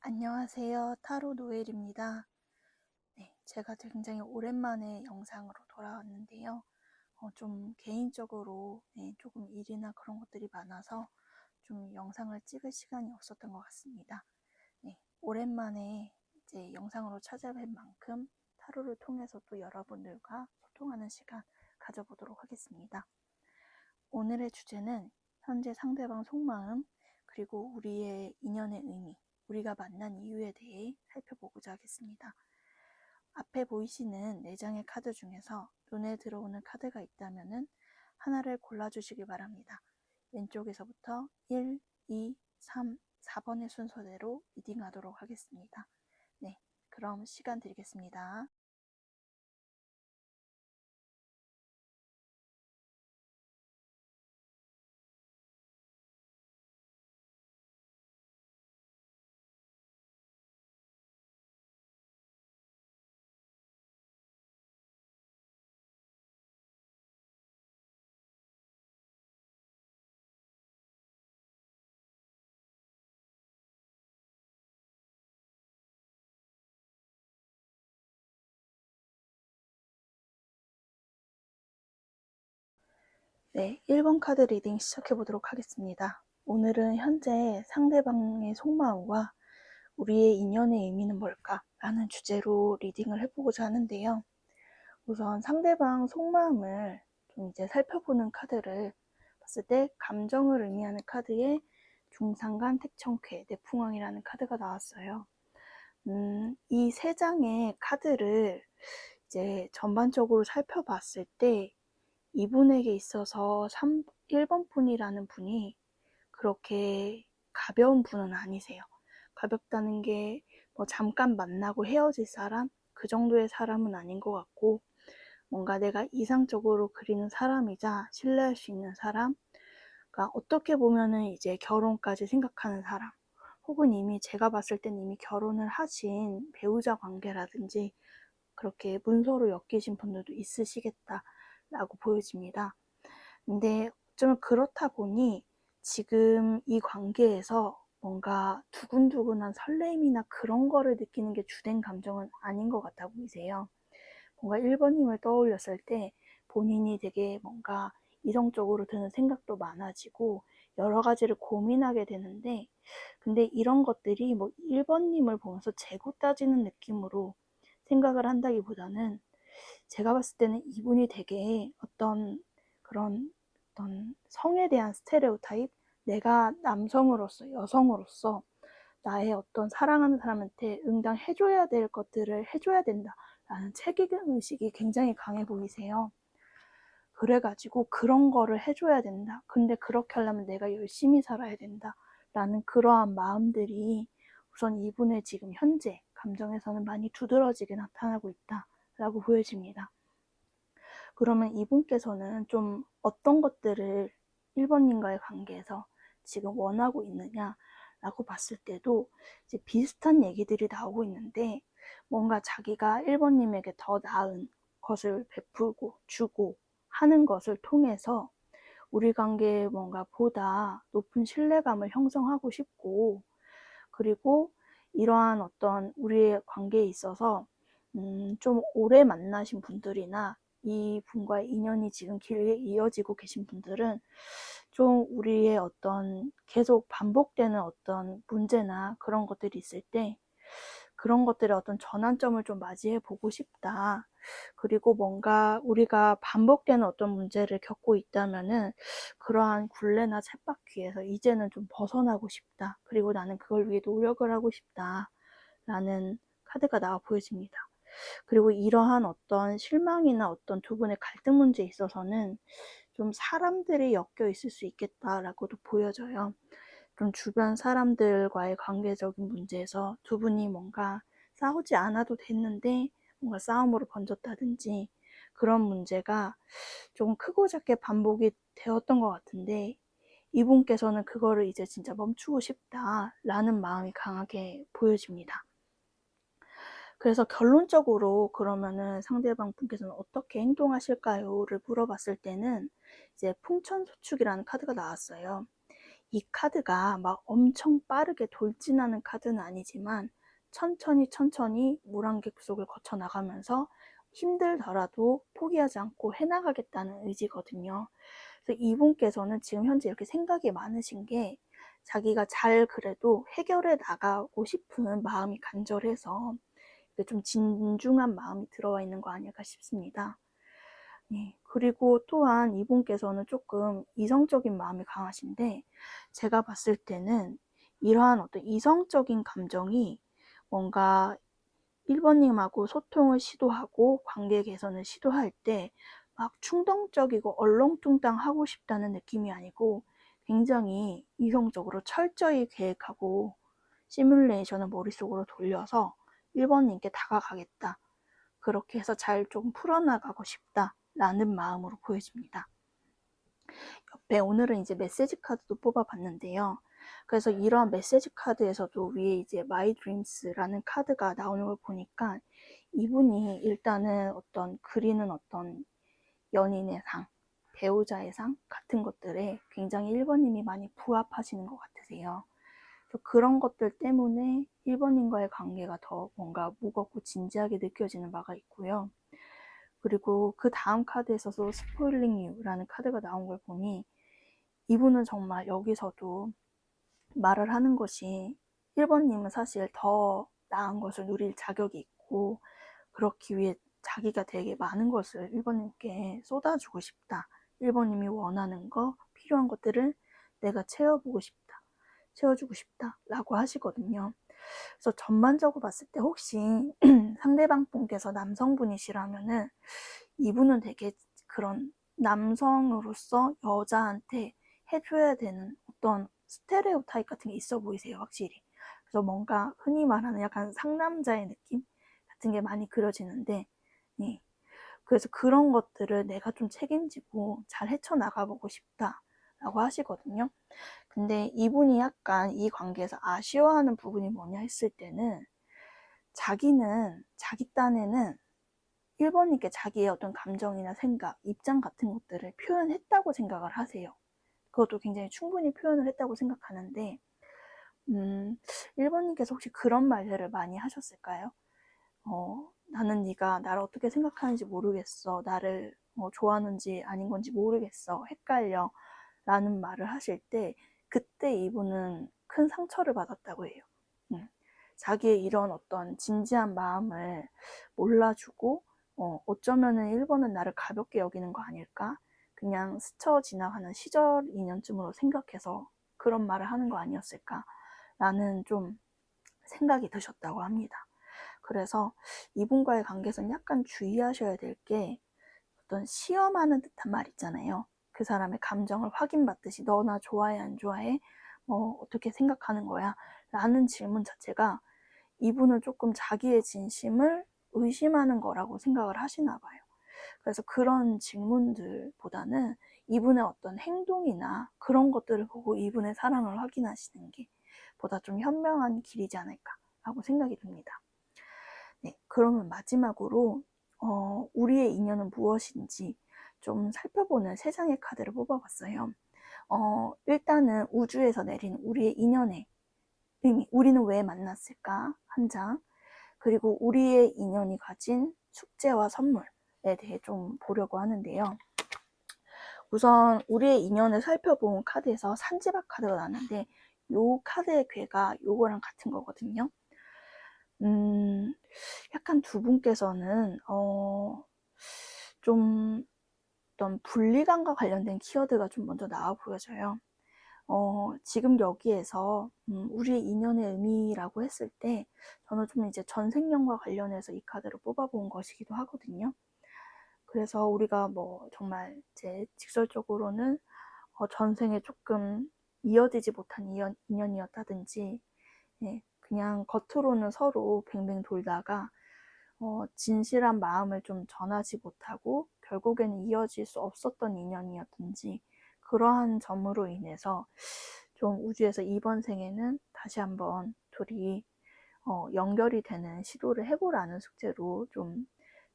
안녕하세요. 타로 노엘입니다. 네, 제가 굉장히 오랜만에 영상으로 돌아왔는데요. 좀 개인적으로 조금 일이나 그런 것들이 많아서 좀 영상을 찍을 시간이 없었던 것 같습니다. 네, 오랜만에 이제 영상으로 찾아뵌 만큼 타로를 통해서 또 여러분들과 소통하는 시간 가져보도록 하겠습니다. 오늘의 주제는 현재 상대방 속마음, 그리고 우리의 인연의 의미, 우리가 만난 이유에 대해 살펴보고자 하겠습니다. 앞에 보이시는 4장의 카드 중에서 눈에 들어오는 카드가 있다면 하나를 골라주시기 바랍니다. 왼쪽에서부터 1, 2, 3, 4번의 순서대로 리딩하도록 하겠습니다. 네, 그럼 시간 드리겠습니다. 네, 1번 카드 리딩 시작해 보도록 하겠습니다. 오늘은 현재 상대방의 속마음과 우리의 인연의 의미는 뭘까? 라는 주제로 리딩을 해보고자 하는데요. 우선 상대방 속마음을 좀 이제 살펴보는 카드를 봤을 때 감정을 의미하는 카드에 중상간, 택청쾌, 내풍왕이라는 카드가 나왔어요. 이 3장의 카드를 이제 전반적으로 살펴봤을 때 이분에게 있어서 1번 분이라는 분이 그렇게 가벼운 분은 아니세요. 가볍다는 게 뭐 잠깐 만나고 헤어질 사람? 그 정도의 사람은 아닌 것 같고, 뭔가 내가 이상적으로 그리는 사람이자 신뢰할 수 있는 사람? 그러니까 어떻게 보면은 이제 결혼까지 생각하는 사람, 혹은 이미 제가 봤을 땐 이미 결혼을 하신 배우자 관계라든지 그렇게 문서로 엮이신 분들도 있으시겠다라고 보여집니다. 근데 좀 그렇다 보니 지금 이 관계에서 뭔가 두근두근한 설렘이나 그런 거를 느끼는 게 주된 감정은 아닌 것 같아 보이세요. 뭔가 1번님을 떠올렸을 때 본인이 되게 뭔가 이성적으로 드는 생각도 많아지고 여러 가지를 고민하게 되는데, 근데 이런 것들이 뭐 1번님을 보면서 재고 따지는 느낌으로 생각을 한다기보다는 제가 봤을 때는 이분이 되게 그런 어떤 성에 대한 스테레오타입, 내가 남성으로서 여성으로서 나의 어떤 사랑하는 사람한테 응당해줘야 될 것들을 해줘야 된다라는 책임의식이 굉장히 강해 보이세요. 그래가지고 그런 거를 해줘야 된다. 근데 그렇게 하려면 내가 열심히 살아야 된다. 라는 그러한 마음들이 우선 이분의 지금 현재 감정에서는 많이 두드러지게 나타나고 있다라고 보여집니다. 그러면 이분께서는 좀 어떤 것들을 1번님과의 관계에서 지금 원하고 있느냐라고 봤을 때도 이제 비슷한 얘기들이 나오고 있는데, 뭔가 자기가 1번님에게 더 나은 것을 베풀고 주고 하는 것을 통해서 우리 관계에 뭔가 보다 높은 신뢰감을 형성하고 싶고, 그리고 이러한 어떤 우리의 관계에 있어서 좀 오래 만나신 분들이나 이 분과의 인연이 지금 길게 이어지고 계신 분들은 좀 우리의 어떤 계속 반복되는 어떤 문제나 그런 것들이 있을 때 그런 것들의 어떤 전환점을 좀 맞이해 보고 싶다. 그리고 뭔가 우리가 반복되는 어떤 문제를 겪고 있다면은 그러한 굴레나 쳇바퀴에서 이제는 좀 벗어나고 싶다. 그리고 나는 그걸 위해 노력을 하고 싶다. 라는 카드가 나와 보여집니다. 그리고 이러한 어떤 실망이나 어떤 두 분의 갈등 문제에 있어서는 좀 사람들이 엮여 있을 수 있겠다라고도 보여져요. 좀 주변 사람들과의 관계적인 문제에서 두 분이 뭔가 싸우지 않아도 됐는데 뭔가 싸움으로 번졌다든지 그런 문제가 조금 크고 작게 반복이 되었던 것 같은데, 이분께서는 그거를 이제 진짜 멈추고 싶다라는 마음이 강하게 보여집니다. 그래서 결론적으로 그러면은 상대방 분께서는 어떻게 행동하실까요?를 물어봤을 때는 이제 풍천소축이라는 카드가 나왔어요. 이 카드가 막 엄청 빠르게 돌진하는 카드는 아니지만 천천히 물안개 속을 거쳐 나가면서 힘들더라도 포기하지 않고 해나가겠다는 의지거든요. 그래서 이분께서는 지금 현재 이렇게 생각이 많으신 게 자기가 잘 그래도 해결해 나가고 싶은 마음이 간절해서 좀 진중한 마음이 들어와 있는 거 아닐까 싶습니다. 네, 그리고 또한 이분께서는 조금 이성적인 마음이 강하신데 제가 봤을 때는 이러한 어떤 이성적인 감정이 뭔가 1번님하고 소통을 시도하고 관계 개선을 시도할 때 막 충동적이고 얼렁뚱땅 하고 싶다는 느낌이 아니고 굉장히 이성적으로 철저히 계획하고 시뮬레이션을 머릿속으로 돌려서 1번님께 다가가겠다. 그렇게 해서 잘 좀 풀어나가고 싶다라는 마음으로 보여집니다. 옆에 오늘은 이제 메시지 카드도 뽑아봤는데요. 그래서 이런 메시지 카드에서도 위에 이제 My Dreams라는 카드가 나오는 걸 보니까 이분이 일단은 어떤 그리는 어떤 연인의 상, 배우자의 상 같은 것들에 굉장히 1번님이 많이 부합하시는 것 같으세요. 그래서 그런 것들 때문에 1번님과의 관계가 더 뭔가 무겁고 진지하게 느껴지는 바가 있고요. 그리고 그 다음 카드에서도 스포일링 유라는 카드가 나온 걸 보니 이분은 정말 여기서도 말을 하는 것이 1번님은 사실 더 나은 것을 누릴 자격이 있고 그렇기 위해 자기가 되게 많은 것을 1번님께 쏟아주고 싶다. 1번님이 원하는 거, 필요한 것들을 내가 채워보고 싶다. 채워주고 싶다. 라고 하시거든요. 그래서 전반적으로 봤을 때 혹시 상대방 분께서 남성분이시라면은 이분은 되게 그런 남성으로서 여자한테 해줘야 되는 어떤 스테레오 타입 같은 게 있어 보이세요, 확실히. 그래서 뭔가 흔히 말하는 약간 상남자의 느낌 같은 게 많이 그려지는데, 네. 그래서 그런 것들을 내가 좀 책임지고 잘 헤쳐나가보고 싶다라고 하시거든요. 근데 이분이 약간 이 관계에서 아쉬워하는 부분이 뭐냐 했을 때는 자기 딴에는 1번님께 자기의 어떤 감정이나 생각, 입장 같은 것들을 표현했다고 생각을 하세요. 그것도 굉장히 충분히 표현을 했다고 생각하는데 1번님께서 혹시 그런 말들을 많이 하셨을까요? 나는 네가 나를 어떻게 생각하는지 모르겠어. 나를 좋아하는지 아닌 건지 모르겠어. 헷갈려. 라는 말을 하실 때 그때 이분은 큰 상처를 받았다고 해요. 자기의 이런 어떤 진지한 마음을 몰라주고 어쩌면은 1번은 나를 가볍게 여기는 거 아닐까? 그냥 스쳐 지나가는 시절 인연쯤으로 생각해서 그런 말을 하는 거 아니었을까? 라는 좀 생각이 드셨다고 합니다. 그래서 이분과의 관계에서는 약간 주의하셔야 될 게 어떤 시험하는 듯한 말 있잖아요. 그 사람의 감정을 확인받듯이 너 나 좋아해 안 좋아해? 어떻게 생각하는 거야? 라는 질문 자체가 이분은 조금 자기의 진심을 의심하는 거라고 생각을 하시나 봐요. 그래서 그런 질문들보다는 이분의 어떤 행동이나 그런 것들을 보고 이분의 사랑을 확인하시는 게 보다 좀 현명한 길이지 않을까라고 생각이 듭니다. 네, 그러면 마지막으로 우리의 인연은 무엇인지 좀 살펴보는 세 장의 카드를 뽑아봤어요. 일단은 우주에서 내린 우리의 인연의 의미, 우리는 왜 만났을까? 한 장. 그리고 우리의 인연이 가진 숙제와 선물에 대해 좀 보려고 하는데요. 우선 우리의 인연을 살펴본 카드에서 산지박 카드가 나왔는데 요 카드의 괴가 요거랑 같은 거거든요. 약간 두 분께서는 좀 어떤 분리감과 관련된 키워드가 좀 먼저 나와 보여져요. 지금 여기에서 우리의 인연의 의미라고 했을 때 저는 좀 이제 전생연과 관련해서 이 카드를 뽑아본 것이기도 하거든요. 그래서 우리가 뭐 정말 이제 직설적으로는 전생에 조금 이어지지 못한 인연이었다든지 예, 그냥 겉으로는 서로 뱅뱅 돌다가 진실한 마음을 좀 전하지 못하고 결국에는 이어질 수 없었던 인연이었든지 그러한 점으로 인해서 좀 우주에서 이번 생에는 다시 한번 둘이 연결이 되는 시도를 해보라는 숙제로 좀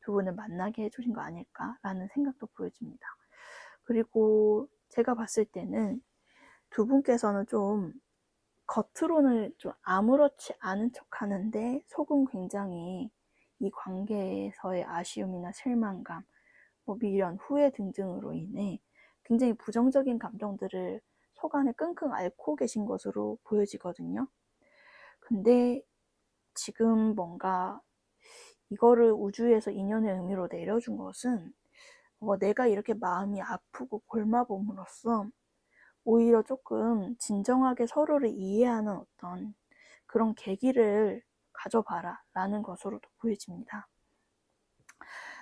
두 분을 만나게 해주신 거 아닐까라는 생각도 보여집니다. 그리고 제가 봤을 때는 두 분께서는 좀 겉으로는 좀 아무렇지 않은 척 하는데 속은 굉장히 이 관계에서의 아쉬움이나 실망감, 뭐 미련, 후회 등등으로 인해 굉장히 부정적인 감정들을 속 안에 끙끙 앓고 계신 것으로 보여지거든요. 근데 지금 뭔가 이거를 우주에서 인연의 의미로 내려준 것은 내가 이렇게 마음이 아프고 골마봄으로써 오히려 조금 진정하게 서로를 이해하는 어떤 그런 계기를 가져봐라 라는 것으로도 보여집니다.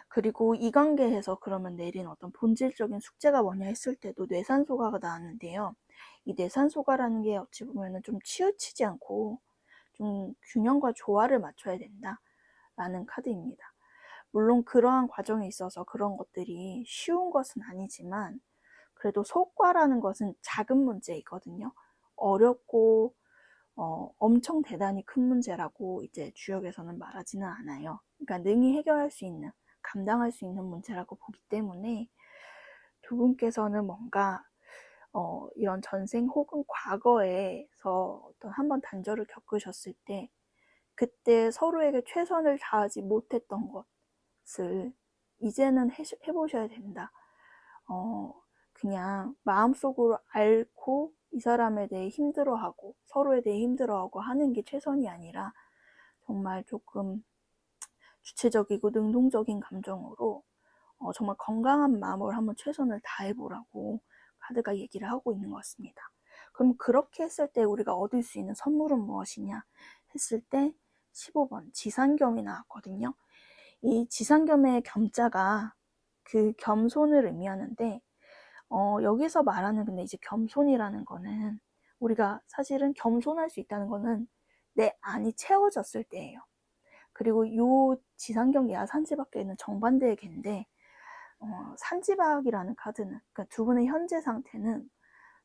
그리고 이 관계에서 그러면 내린 어떤 본질적인 숙제가 뭐냐 했을 때도 뇌산소가가 나왔는데요. 이 뇌산소가라는 게 어찌 보면 좀 치우치지 않고 좀 균형과 조화를 맞춰야 된다 라는 카드입니다. 물론 그러한 과정에 있어서 그런 것들이 쉬운 것은 아니지만 그래도 속과라는 것은 작은 문제이거든요. 어렵고 엄청 대단히 큰 문제라고 이제 주역에서는 말하지는 않아요. 그러니까 능히 해결할 수 있는, 감당할 수 있는 문제라고 보기 때문에 두 분께서는 뭔가 이런 전생 혹은 과거에서 어떤 한번 단절을 겪으셨을 때 그때 서로에게 최선을 다하지 못했던 것을 이제는 해보셔야 된다. 그냥 마음속으로 앓고 이 사람에 대해 힘들어하고 서로에 대해 힘들어하고 하는 게 최선이 아니라 정말 조금 주체적이고 능동적인 감정으로 정말 건강한 마음으로 한번 최선을 다해보라고 카드가 얘기를 하고 있는 것 같습니다. 그럼 그렇게 했을 때 우리가 얻을 수 있는 선물은 무엇이냐 했을 때 15번 지상겸이 나왔거든요. 이 지상겸의 겸자가 그 겸손을 의미하는데 여기서 말하는 근데 이제 겸손이라는 거는 우리가 사실은 겸손할 수 있다는 거는 내 안이 채워졌을 때예요. 그리고 요 지상경 야산지박계는 정반대의 개인데 산지박이라는 카드는 그러니까 두 분의 현재 상태는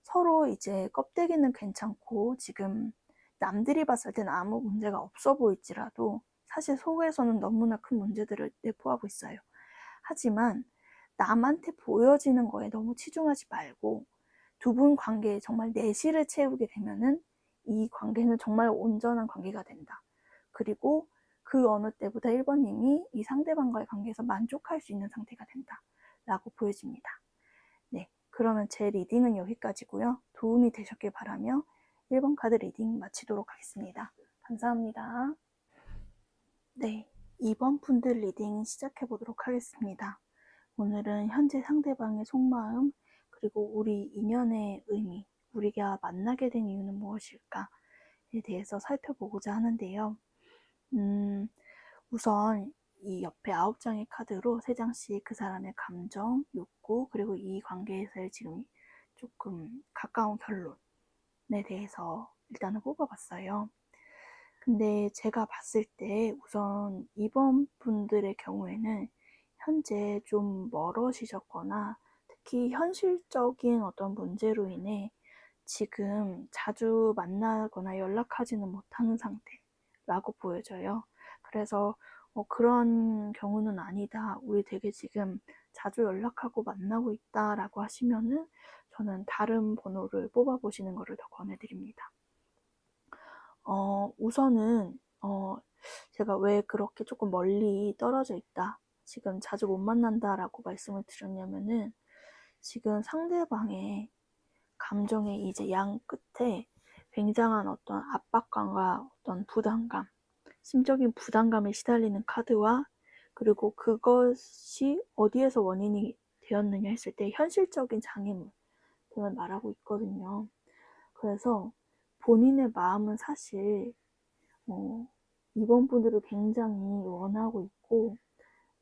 서로 이제 껍데기는 괜찮고 지금 남들이 봤을 때는 아무 문제가 없어 보일지라도 사실 속에서는 너무나 큰 문제들을 내포하고 있어요. 하지만 남한테 보여지는 거에 너무 치중하지 말고 두 분 관계에 정말 내실을 채우게 되면은 이 관계는 정말 온전한 관계가 된다. 그리고 그 어느 때보다 1번님이 이 상대방과의 관계에서 만족할 수 있는 상태가 된다. 라고 보여집니다. 네, 그러면 제 리딩은 여기까지고요. 도움이 되셨길 바라며 1번 카드 리딩 마치도록 하겠습니다. 감사합니다. 네, 2번 분들 리딩 시작해 보도록 하겠습니다. 오늘은 현재 상대방의 속마음, 그리고 우리 인연의 의미, 우리가 만나게 된 이유는 무엇일까에 대해서 살펴보고자 하는데요. 우선 이 옆에 9장의 카드로 3장씩 그 사람의 감정, 욕구, 그리고 이 관계에서의 지금 조금 가까운 결론에 대해서 일단은 뽑아봤어요. 근데 제가 봤을 때 우선 이번 분들의 경우에는 현재 좀 멀어지셨거나 특히 현실적인 어떤 문제로 인해 지금 자주 만나거나 연락하지는 못하는 상태라고 보여져요. 그래서 그런 경우는 아니다. 우리 되게 지금 자주 연락하고 만나고 있다라고 하시면은 저는 다른 번호를 뽑아보시는 것을 더 권해드립니다. 우선은 제가 왜 그렇게 조금 멀리 떨어져 있다, 지금 자주 못 만난다라고 말씀을 드렸냐면은 지금 상대방의 감정의 이제 양 끝에 굉장한 어떤 압박감과 어떤 부담감, 심적인 부담감에 시달리는 카드와 그리고 그것이 어디에서 원인이 되었느냐 했을 때 현실적인 장애물 등을 말하고 있거든요. 그래서 본인의 마음은 사실 이번 분들을 굉장히 원하고 있고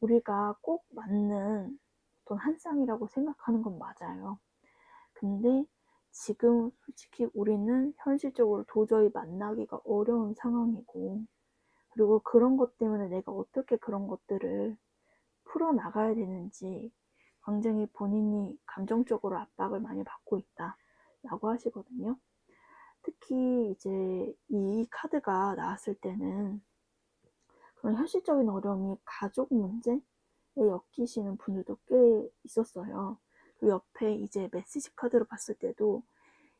우리가 꼭 맞는 어떤 한 쌍이라고 생각하는 건 맞아요. 근데 지금 솔직히 우리는 현실적으로 도저히 만나기가 어려운 상황이고 그리고 그런 것 때문에 내가 어떻게 그런 것들을 풀어나가야 되는지 굉장히 본인이 감정적으로 압박을 많이 받고 있다라고 하시거든요. 특히 이제 이 카드가 나왔을 때는 그런 현실적인 어려움이 가족 문제에 엮이시는 분들도 꽤 있었어요. 그 옆에 이제 메시지 카드로 봤을 때도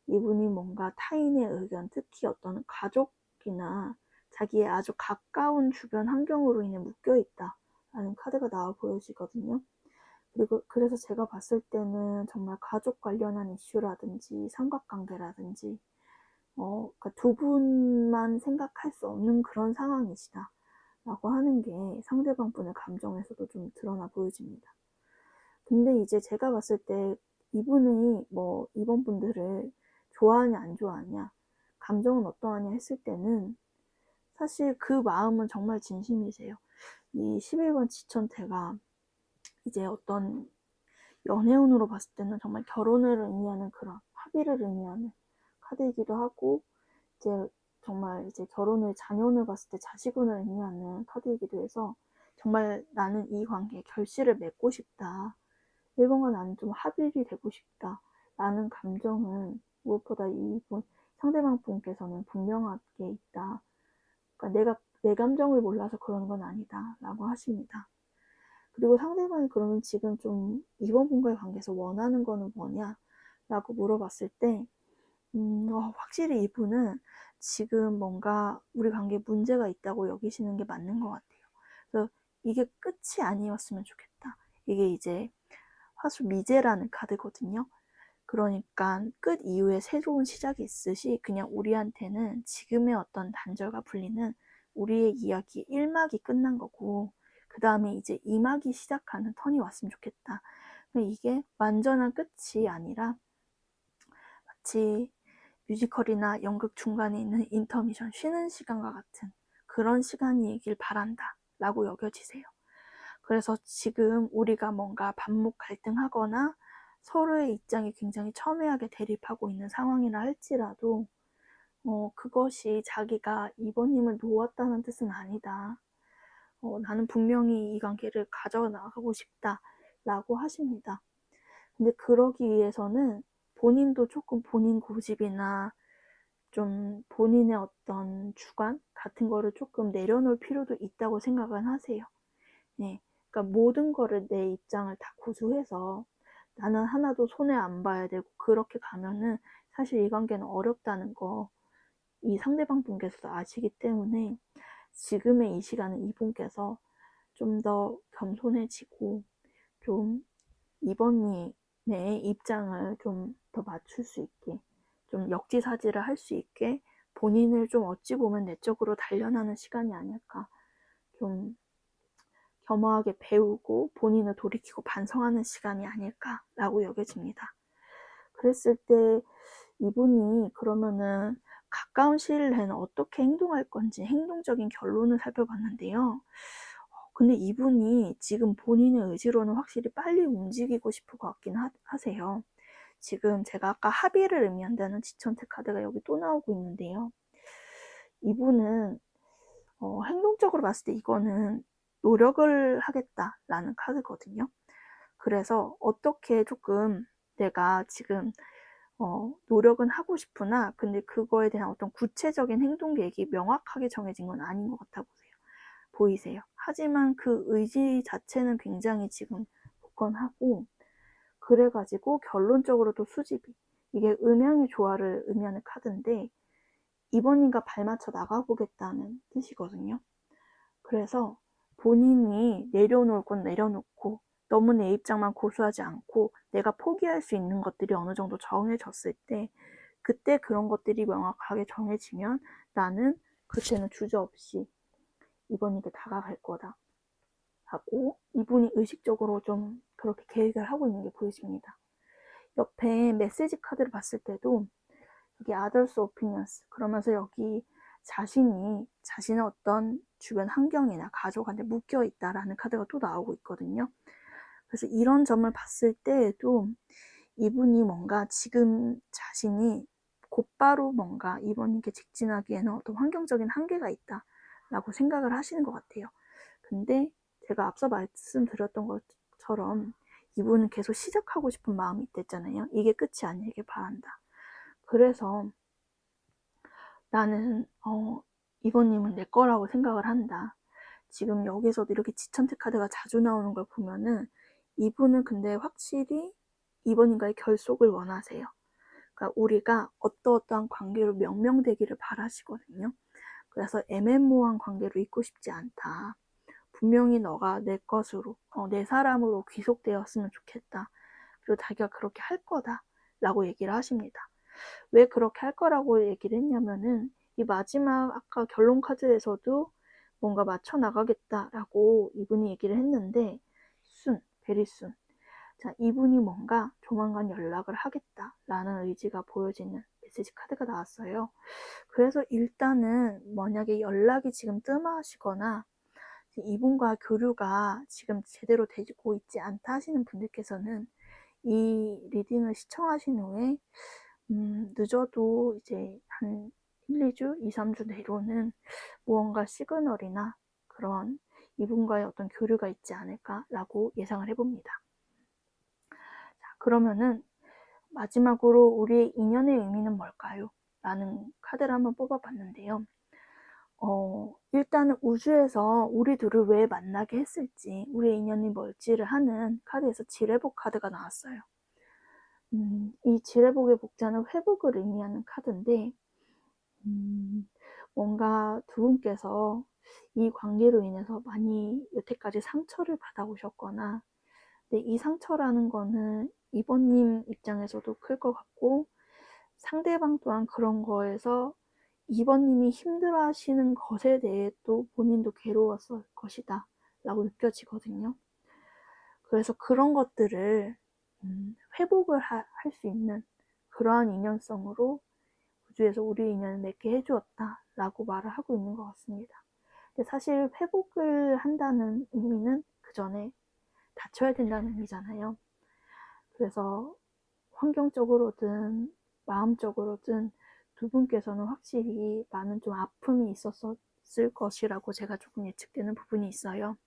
이분이 뭔가 타인의 의견, 특히 어떤 가족이나 자기의 아주 가까운 주변 환경으로 인해 묶여있다 라는 카드가 나와 보여지거든요. 그리고 그래서 제가 봤을 때는 정말 가족 관련한 이슈라든지 삼각관계라든지 그러니까 두 분만 생각할 수 없는 그런 상황이시다 라고 하는 게 상대방 분의 감정에서도 좀 드러나 보여집니다. 근데 이제 제가 봤을 때 이분이 뭐 이번 분들을 좋아하냐 안 좋아하냐, 감정은 어떠하냐 했을 때는 사실 그 마음은 정말 진심이세요. 이 11번 지천태가 이제 어떤 연애운으로 봤을 때는 정말 결혼을 의미하는 그런 합의를 의미하는 카드이기도 하고, 이제 정말 이제 결혼을 자녀운을 봤을 때 자식운을 의미하는 카드이기도 해서 정말 나는 이 관계에 결실을 맺고 싶다. 1번과 나는 좀 합일이 되고 싶다. 라는 감정은 무엇보다 이분 상대방 분께서는 분명하게 있다. 그러니까 내가 내 감정을 몰라서 그런 건 아니다. 라고 하십니다. 그리고 상대방이 그러면 지금 좀 이번 분과의 관계에서 원하는 거는 뭐냐? 라고 물어봤을 때 확실히 이분은 지금 뭔가 우리 관계에 문제가 있다고 여기시는 게 맞는 것 같아요. 그래서 이게 끝이 아니었으면 좋겠다. 이게 이제 화수 미제라는 카드거든요. 그러니까 끝 이후에 새로운 시작이 있듯이 그냥 우리한테는 지금의 어떤 단절과 분리는 우리의 이야기 1막이 끝난 거고, 그 다음에 이제 2막이 시작하는 턴이 왔으면 좋겠다. 이게 완전한 끝이 아니라 마치 뮤지컬이나 연극 중간에 있는 인터미션, 쉬는 시간과 같은 그런 시간이길 바란다 라고 여겨지세요. 그래서 지금 우리가 뭔가 반목 갈등하거나 서로의 입장이 굉장히 첨예하게 대립하고 있는 상황이라 할지라도 그것이 자기가 이번님을 놓았다는 뜻은 아니다. 나는 분명히 이 관계를 가져나가고 싶다 라고 하십니다. 근데 그러기 위해서는 본인도 조금 본인 고집이나 좀 본인의 어떤 주관 같은 거를 조금 내려놓을 필요도 있다고 생각은 하세요. 네. 그러니까 모든 거를 내 입장을 다 고수해서 나는 하나도 손해 안 봐야 되고 그렇게 가면은 사실 이 관계는 어렵다는 거 이 상대방 분께서도 아시기 때문에 지금의 이 시간은 이분께서 좀 더 겸손해지고 좀 이번님의 입장을 좀 더 맞출 수 있게, 좀 역지사지를 할 수 있게 본인을 좀 어찌 보면 내적으로 단련하는 시간이 아닐까, 좀 겸허하게 배우고 본인을 돌이키고 반성하는 시간이 아닐까라고 여겨집니다. 그랬을 때 이분이 그러면은 가까운 시일 내에는 어떻게 행동할 건지 행동적인 결론을 살펴봤는데요. 근데 이분이 지금 본인의 의지로는 확실히 빨리 움직이고 싶을 것 같긴 하세요. 지금 제가 아까 합의를 의미한다는 지천태 카드가 여기 또 나오고 있는데요. 이분은 행동적으로 봤을 때 이거는 노력을 하겠다라는 카드거든요. 그래서 어떻게 조금 내가 지금 노력은 하고 싶으나 근데 그거에 대한 어떤 구체적인 행동 계획이 명확하게 정해진 건 아닌 것 같아 보이세요. 하지만 그 의지 자체는 굉장히 지금 굳건하고, 그래가지고 결론적으로도 수집이, 이게 음양의 조화를 의미하는 카드인데 이번인가 발맞춰 나가보겠다는 뜻이거든요. 그래서 본인이 내려놓을 건 내려놓고 너무 내 입장만 고수하지 않고 내가 포기할 수 있는 것들이 어느 정도 정해졌을 때, 그때 그런 것들이 명확하게 정해지면 나는 그때는 주저없이 이번에게 다가갈 거다 하고 이분이 의식적으로 좀 그렇게 계획을 하고 있는 게 보여집니다. 옆에 메시지 카드를 봤을 때도 여기 others opinions 그러면서 여기 자신의 어떤 주변 환경이나 가족한테 묶여 있다라는 카드가 또 나오고 있거든요. 그래서 이런 점을 봤을 때에도 이분이 뭔가 지금 자신이 곧바로 뭔가 이번에게 직진하기에는 어떤 환경적인 한계가 있다라고 생각을 하시는 것 같아요. 근데 제가 앞서 말씀드렸던 것처럼 이분은 계속 시작하고 싶은 마음이 있댔잖아요. 이게 끝이 아니길 바란다. 그래서 나는 이번님은 내 거라고 생각을 한다. 지금 여기서도 이렇게 지천태 카드가 자주 나오는 걸 보면은 이분은 근데 확실히 이번인가의 결속을 원하세요. 그러니까 우리가 어떠어떠한 관계로 명명되기를 바라시거든요. 그래서 애매모호한 관계로 있고 싶지 않다. 분명히 너가 내 것으로, 내 사람으로 귀속되었으면 좋겠다. 그리고 자기가 그렇게 할 거다. 라고 얘기를 하십니다. 왜 그렇게 할 거라고 얘기를 했냐면은 이 마지막 아까 결론 카드에서도 뭔가 맞춰 나가겠다라고 이분이 얘기를 했는데 베리 순. 자, 이분이 뭔가 조만간 연락을 하겠다라는 의지가 보여지는 메시지 카드가 나왔어요. 그래서 일단은 만약에 연락이 지금 뜸하시거나 이분과 교류가 지금 제대로 되고 있지 않다 하시는 분들께서는 이 리딩을 시청하신 후에 늦어도 이제 한 1, 2주, 2, 3주 내로는 무언가 시그널이나 그런 이분과의 어떤 교류가 있지 않을까라고 예상을 해봅니다. 자, 그러면은 마지막으로 우리의 인연의 의미는 뭘까요? 라는 카드를 한번 뽑아봤는데요. 일단은 우주에서 우리 둘을 왜 만나게 했을지, 우리의 인연이 뭘지를 하는 카드에서 지뢰복 카드가 나왔어요. 이 지뢰복의 복자는 회복을 의미하는 카드인데, 뭔가 두 분께서 이 관계로 인해서 많이 여태까지 상처를 받아오셨거나, 근데 이 상처라는 거는 이번님 입장에서도 클 것 같고, 상대방 또한 그런 거에서 이번님이 힘들어 하시는 것에 대해 또 본인도 괴로웠을 것이다 라고 느껴지거든요. 그래서 그런 것들을 회복을 할 수 있는 그러한 인연성으로 우주에서 우리 인연을 맺게 해주었다 라고 말을 하고 있는 것 같습니다. 근데 사실 회복을 한다는 의미는 그 전에 다쳐야 된다는 의미잖아요. 그래서 환경적으로든 마음적으로든 두 분께서는 확실히 많은 좀 아픔이 있었을 것이라고 제가 조금 예측되는 부분이 있어요.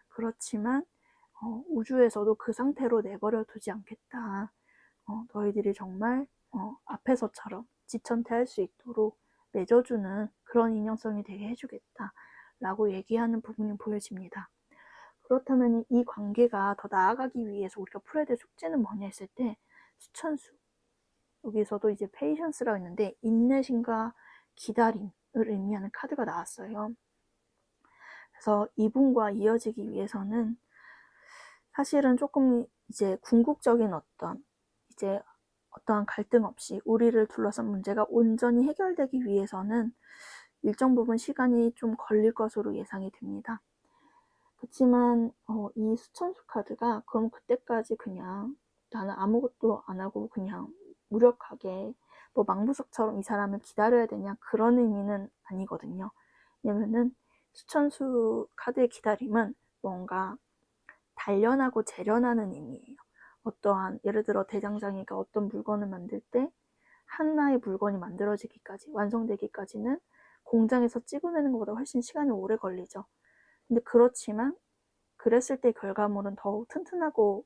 그렇지만 우주에서도 그 상태로 내버려 두지 않겠다. 너희들이 정말 앞에서처럼 지천태할 수 있도록 맺어주는 그런 인연성이 되게 해주겠다 라고 얘기하는 부분이 보여집니다. 그렇다면 이 관계가 더 나아가기 위해서 우리가 풀어야 될 숙제는 뭐냐 했을 때 수천수, 여기서도 이제 페이션스라고 했는데 인내심과 기다림을 의미하는 카드가 나왔어요. 그래서 이분과 이어지기 위해서는 사실은 조금 이제 궁극적인 어떠한 갈등 없이 우리를 둘러싼 문제가 온전히 해결되기 위해서는 일정 부분 시간이 좀 걸릴 것으로 예상이 됩니다. 그렇지만 이 수천수 카드가 그럼 그때까지 그냥 나는 아무것도 안 하고 그냥 무력하게 뭐 망부석처럼 이 사람을 기다려야 되냐 그런 의미는 아니거든요. 왜냐면은 수천수 카드의 기다림은 뭔가 단련하고 재련하는 의미예요. 어떠한 예를 들어 대장장이가 어떤 물건을 만들 때 하나의 물건이 만들어지기까지 완성되기까지는 공장에서 찍어내는 것보다 훨씬 시간이 오래 걸리죠. 근데 그렇지만 그랬을 때 결과물은 더욱 튼튼하고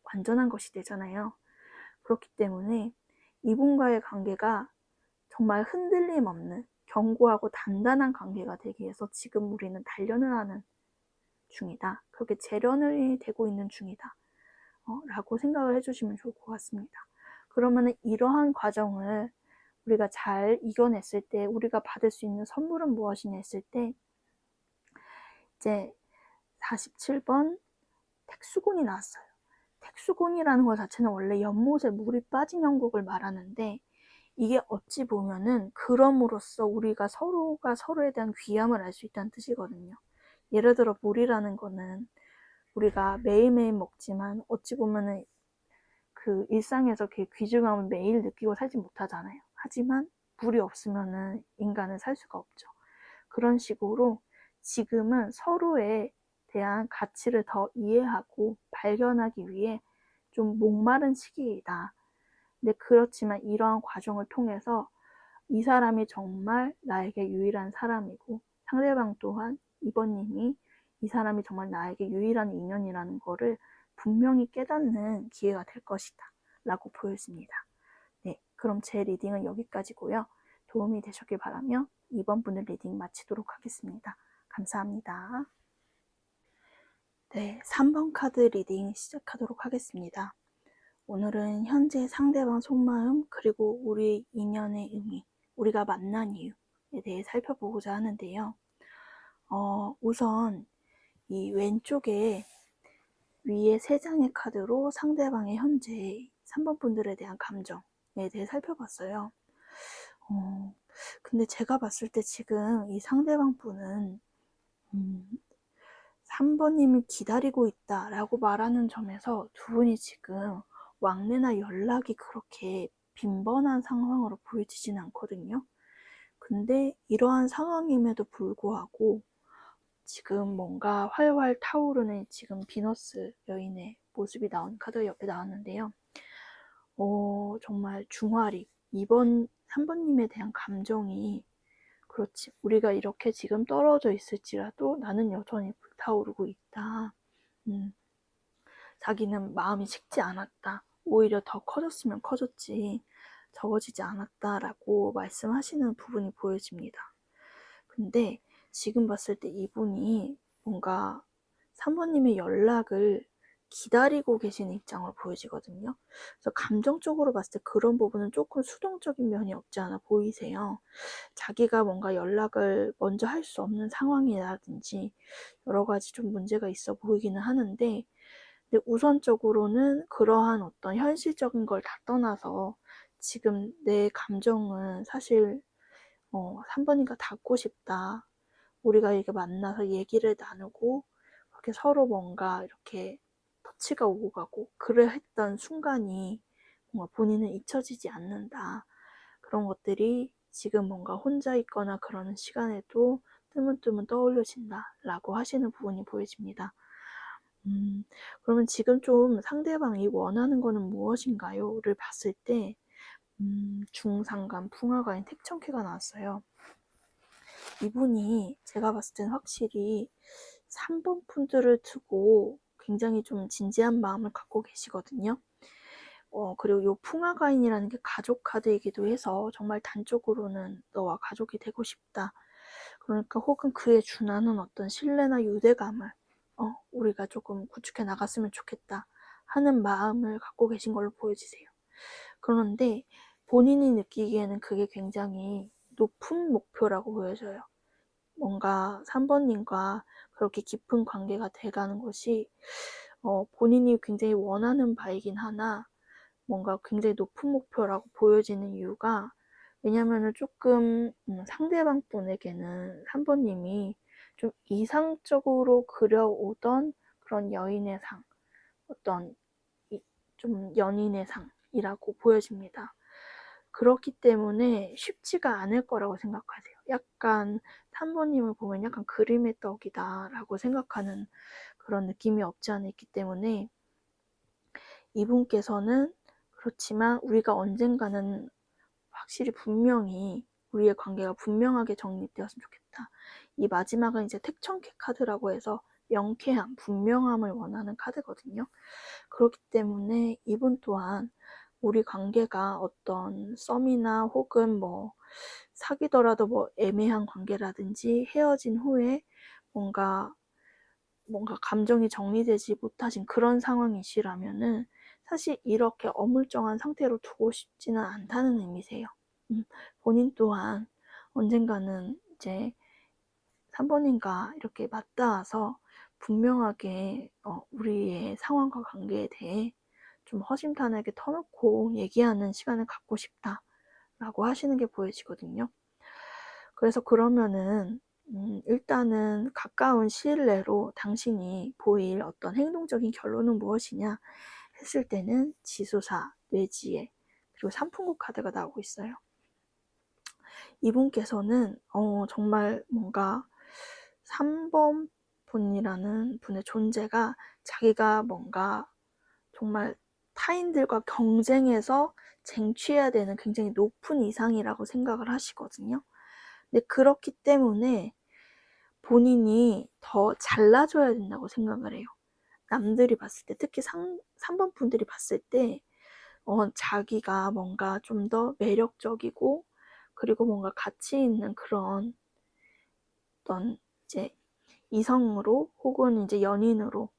완전한 것이 되잖아요. 그렇기 때문에 이분과의 관계가 정말 흔들림 없는 견고하고 단단한 관계가 되기 위해서 지금 우리는 단련을 하는 중이다. 그렇게 재련이 되고 있는 중이다. 라고 생각을 해주시면 좋을 것 같습니다. 그러면 이러한 과정을 우리가 잘 이겨냈을 때 우리가 받을 수 있는 선물은 무엇이냐 했을 때 이제 47번 택수곤이 나왔어요. 택수곤이라는 것 자체는 원래 연못에 물이 빠진 형국을 말하는데 이게 어찌 보면은 그럼으로써 우리가 서로가 서로에 대한 귀함을 알 수 있다는 뜻이거든요. 예를 들어 물이라는 거는 우리가 매일매일 먹지만 어찌 보면은 그 일상에서 그 귀중함을 매일 느끼고 살지 못하잖아요. 하지만 물이 없으면은 인간은 살 수가 없죠. 그런 식으로 지금은 서로에 대한 가치를 더 이해하고 발견하기 위해 좀 목마른 시기이다. 근데 그렇지만 이러한 과정을 통해서 이 사람이 정말 나에게 유일한 사람이고 상대방 또한 이번님이 이 사람이 정말 나에게 유일한 인연이라는 거를 분명히 깨닫는 기회가 될 것이다 라고 보여집니다. 네, 그럼 제 리딩은 여기까지고요. 도움이 되셨길 바라며 이번 분의 리딩 마치도록 하겠습니다. 감사합니다. 네, 3번 카드 리딩 시작하도록 하겠습니다. 오늘은 현재 상대방 속마음 그리고 우리 인연의 의미, 우리가 만난 이유에 대해 살펴보고자 하는데요. 우선 이 왼쪽에 위에 3장의 카드로 상대방의 현재 3번 분들에 대한 감정에 대해 살펴봤어요. 근데 제가 봤을 때 지금 이 상대방 분은 3번님을 기다리고 있다라고 말하는 점에서 두 분이 지금 왕래나 연락이 그렇게 빈번한 상황으로 보여지진 않거든요. 근데 이러한 상황임에도 불구하고 지금 뭔가 활활 타오르는 지금 비너스 여인의 모습이 나온 카드 옆에 나왔는데요. 정말 중화리 3번님에 대한 감정이 그렇지 우리가 이렇게 지금 떨어져 있을지라도 나는 여전히 불타오르고 있다. 자기는 마음이 식지 않았다. 오히려 더 커졌으면 커졌지 적어지지 않았다라고 말씀하시는 부분이 보여집니다. 근데 지금 봤을 때 이분이 뭔가 3번님의 연락을 기다리고 계시는 입장으로 보여지거든요. 그래서 감정적으로 봤을 때 그런 부분은 조금 수동적인 면이 없지 않아 보이세요. 자기가 뭔가 연락을 먼저 할 수 없는 상황이라든지 여러 가지 좀 문제가 있어 보이기는 하는데, 근데 우선적으로는 그러한 어떤 현실적인 걸 다 떠나서 지금 내 감정은 사실 3번이가 닿고 싶다. 우리가 이렇게 만나서 얘기를 나누고 그렇게 서로 뭔가 이렇게 터치가 오고 가고 그래 했던 순간이 뭔가 본인은 잊혀지지 않는다. 그런 것들이 지금 뭔가 혼자 있거나 그러는 시간에도 뜨문뜨문 떠올려진다 라고 하시는 부분이 보여집니다. 그러면 지금 좀 상대방이 원하는 거는 무엇인가요? 를 봤을 때 중상간, 풍화가인 택천캐가 나왔어요. 이분이 제가 봤을 땐 확실히 3번 분들을 두고 굉장히 좀 진지한 마음을 갖고 계시거든요. 그리고 요 풍화가인이라는 게 가족 카드이기도 해서 정말 단적으로는 너와 가족이 되고 싶다. 그러니까 혹은 그에 준하는 어떤 신뢰나 유대감을 우리가 조금 구축해 나갔으면 좋겠다 하는 마음을 갖고 계신 걸로 보여지세요. 그런데 본인이 느끼기에는 그게 굉장히 높은 목표라고 보여져요. 뭔가 3번님과 그렇게 깊은 관계가 돼가는 것이 본인이 굉장히 원하는 바이긴 하나 뭔가 굉장히 높은 목표라고 보여지는 이유가, 왜냐면은 조금 상대방 분에게는 3번님이 좀 이상적으로 그려오던 그런 여인의 상, 어떤 좀 연인의 상이라고 보여집니다. 그렇기 때문에 쉽지가 않을 거라고 생각하세요. 약간 3번님을 보면 약간 그림의 떡이다 라고 생각하는 그런 느낌이 없지 않아 있기 때문에, 이분께서는 그렇지만 우리가 언젠가는 확실히 분명히 우리의 관계가 분명하게 정립되었으면 좋겠다. 이 마지막은 이제 택천캐 카드라고 해서 명쾌함, 분명함을 원하는 카드거든요. 그렇기 때문에 이분 또한 우리 관계가 어떤 썸이나 혹은 뭐 사귀더라도 뭐 애매한 관계라든지 헤어진 후에 뭔가 감정이 정리되지 못하신 그런 상황이시라면은 사실 이렇게 어물쩡한 상태로 두고 싶지는 않다는 의미세요. 본인 또한 언젠가는 이제 3번인가 이렇게 맞닿아서 분명하게 우리의 상황과 관계에 대해 좀 허심탄회하게 터놓고 얘기하는 시간을 갖고 싶다라고 하시는 게 보여지거든요. 그래서 그러면은 일단은 가까운 시일 내로 당신이 보일 어떤 행동적인 결론은 무엇이냐 했을 때는 지수사, 뇌지혜, 그리고 삼풍국 카드가 나오고 있어요. 이분께서는 정말 뭔가 3번 분이라는 분의 존재가 자기가 뭔가 정말 타인들과 경쟁해서 쟁취해야 되는 굉장히 높은 이상이라고 생각을 하시거든요. 근데 그렇기 때문에 본인이 더 잘나줘야 된다고 생각을 해요. 남들이 봤을 때, 특히 3번 분들이 봤을 때 자기가 뭔가 좀 더 매력적이고 그리고 뭔가 가치 있는 그런 어떤 이제 이성으로 혹은 이제 연인으로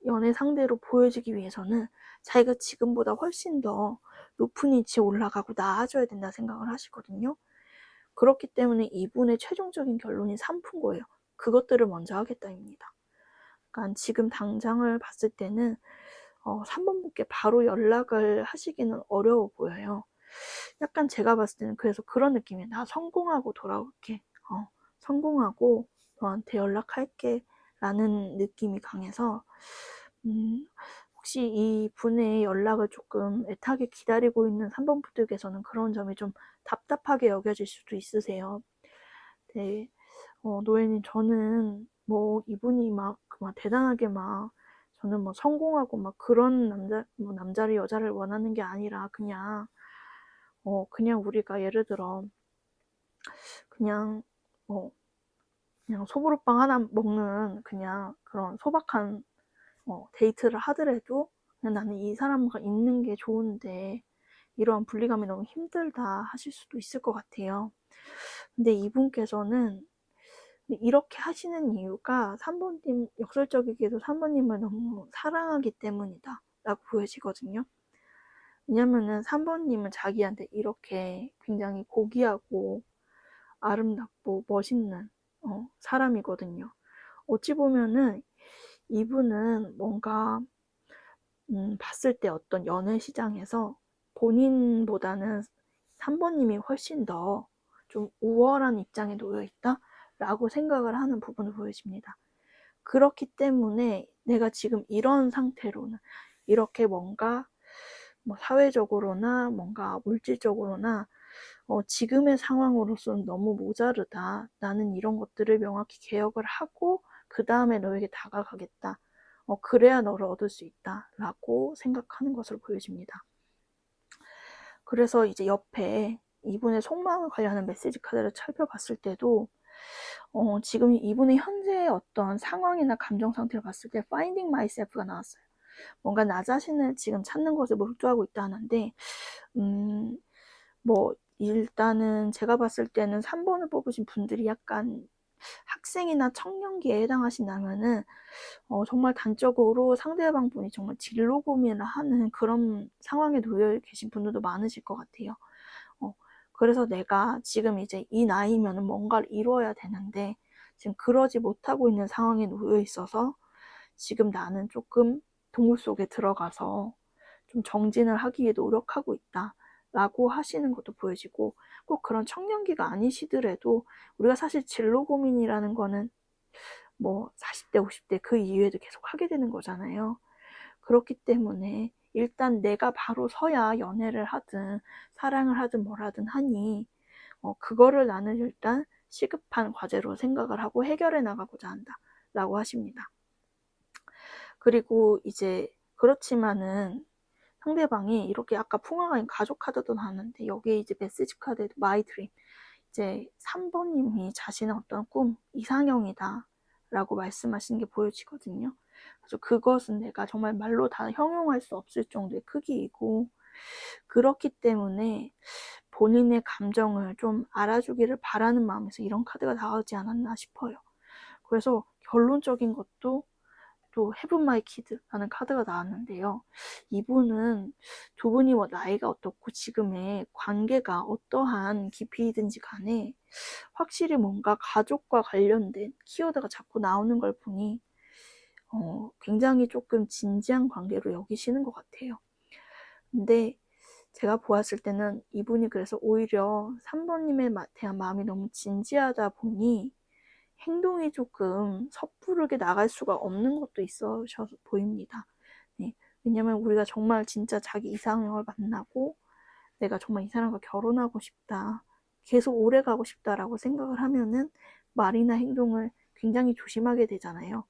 연애 상대로 보여지기 위해서는 자기가 지금보다 훨씬 더 높은 위치에 올라가고 나아져야 된다 생각을 하시거든요. 그렇기 때문에 이분의 최종적인 결론이 3푼 거예요. 그것들을 먼저 하겠다입니다. 그러니까 지금 당장을 봤을 때는 3번 분께 바로 연락을 하시기는 어려워 보여요. 약간 제가 봤을 때는 그래서 그런 느낌이에요. 나 성공하고 돌아올게. 성공하고 너한테 연락할게. 라는 느낌이 강해서 혹시 이 분의 연락을 조금 애타게 기다리고 있는 3번 분들께서는 그런 점이 좀 답답하게 여겨질 수도 있으세요. 네, 노예님, 저는 뭐 이분이 막 대단하게 막 저는 뭐 성공하고 막 그런 남자를 여자를 원하는 게 아니라 그냥 우리가 예를 들어 그냥 그냥 소보루빵 하나 먹는 그냥 그런 소박한 데이트를 하더라도 그냥 나는 이 사람과 있는 게 좋은데 이러한 분리감이 너무 힘들다 하실 수도 있을 것 같아요. 근데 이분께서는 이렇게 하시는 이유가 3번님, 역설적이게도 3번님을 너무 사랑하기 때문이다 라고 보여지거든요. 왜냐면은 3번님은 자기한테 이렇게 굉장히 고귀하고 아름답고 멋있는 사람이거든요. 어찌 보면은 이분은 뭔가 봤을 때 어떤 연애 시장에서 본인보다는 3번님이 훨씬 더 좀 우월한 입장에 놓여 있다 라고 생각을 하는 부분을 보여집니다. 그렇기 때문에 내가 지금 이런 상태로는 이렇게 뭔가 뭐 사회적으로나 뭔가 물질적으로나 지금의 상황으로서는 너무 모자르다. 나는 이런 것들을 명확히 개혁을 하고 그 다음에 너에게 다가가겠다. 그래야 너를 얻을 수 있다. 라고 생각하는 것으로 보여집니다. 그래서 이제 옆에 이분의 속마음을 관련한 메시지 카드를 살펴봤을 때도 지금 이분의 현재의 어떤 상황이나 감정 상태를 봤을 때 Finding Myself가 나왔어요. 뭔가 나 자신을 지금 찾는 것에 몰두하고 있다는데 뭐 일단은 제가 봤을 때는 3번을 뽑으신 분들이 약간 학생이나 청년기에 해당하신다면은 정말 단적으로 상대방 분이 정말 진로 고민을 하는 그런 상황에 놓여 계신 분들도 많으실 것 같아요. 그래서 내가 지금 이제 이 나이면은 뭔가를 이루어야 되는데 지금 그러지 못하고 있는 상황에 놓여 있어서 지금 나는 조금 동굴 속에 들어가서 좀 정진을 하기 위해 노력하고 있다. 라고 하시는 것도 보여지고 꼭 그런 청년기가 아니시더라도 우리가 사실 진로 고민이라는 거는 뭐 40대, 50대 그 이후에도 계속 하게 되는 거잖아요. 그렇기 때문에 일단 내가 바로 서야 연애를 하든 사랑을 하든 뭘 하든 하니 그거를 나는 일단 시급한 과제로 생각을 하고 해결해 나가고자 한다. 라고 하십니다. 그리고 이제 그렇지만은 상대방이 이렇게 아까 풍화가 아닌 가족 카드도 나왔는데 여기 이제 메시지 카드에도 마이 드림 이제 3번님이 자신의 어떤 꿈 이상형이다 라고 말씀하시는 게 보여지거든요. 그래서 그것은 내가 정말 말로 다 형용할 수 없을 정도의 크기이고 그렇기 때문에 본인의 감정을 좀 알아주기를 바라는 마음에서 이런 카드가 나오지 않았나 싶어요. 그래서 결론적인 것도 또 Have My Kid라는 카드가 나왔는데요. 이분은 두 분이 뭐 나이가 어떻고 지금의 관계가 어떠한 깊이든지 간에 확실히 뭔가 가족과 관련된 키워드가 자꾸 나오는 걸 보니 굉장히 조금 진지한 관계로 여기시는 것 같아요. 근데 제가 보았을 때는 이분이 그래서 오히려 3번님에 대한 마음이 너무 진지하다 보니 행동이 조금 섣부르게 나갈 수가 없는 것도 있어서 보입니다. 네. 왜냐면 우리가 정말 진짜 자기 이상형을 만나고 내가 정말 이 사람과 결혼하고 싶다. 계속 오래 가고 싶다라고 생각을 하면은 말이나 행동을 굉장히 조심하게 되잖아요.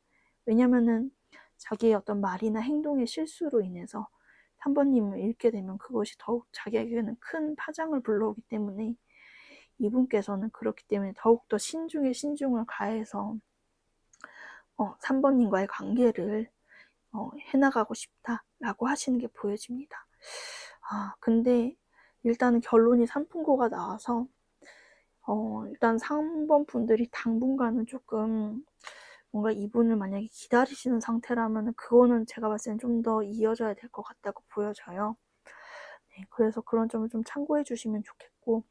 왜냐면은 자기의 어떤 말이나 행동의 실수로 인해서 3번님을 잃게 되면 그것이 더욱 자기에게는 큰 파장을 불러오기 때문에 이분께서는 그렇기 때문에 더욱더 신중에 신중을 가해서 3번님과의 관계를 해나가고 싶다라고 하시는 게 보여집니다. 근데 일단은 결론이 3분고가 나와서 일단 3번 분들이 당분간은 조금 뭔가 이분을 만약에 기다리시는 상태라면 그거는 제가 봤을 땐 좀 더 이어져야 될 것 같다고 보여져요. 네, 그래서 그런 점을 좀 참고해 주시면 좋겠고,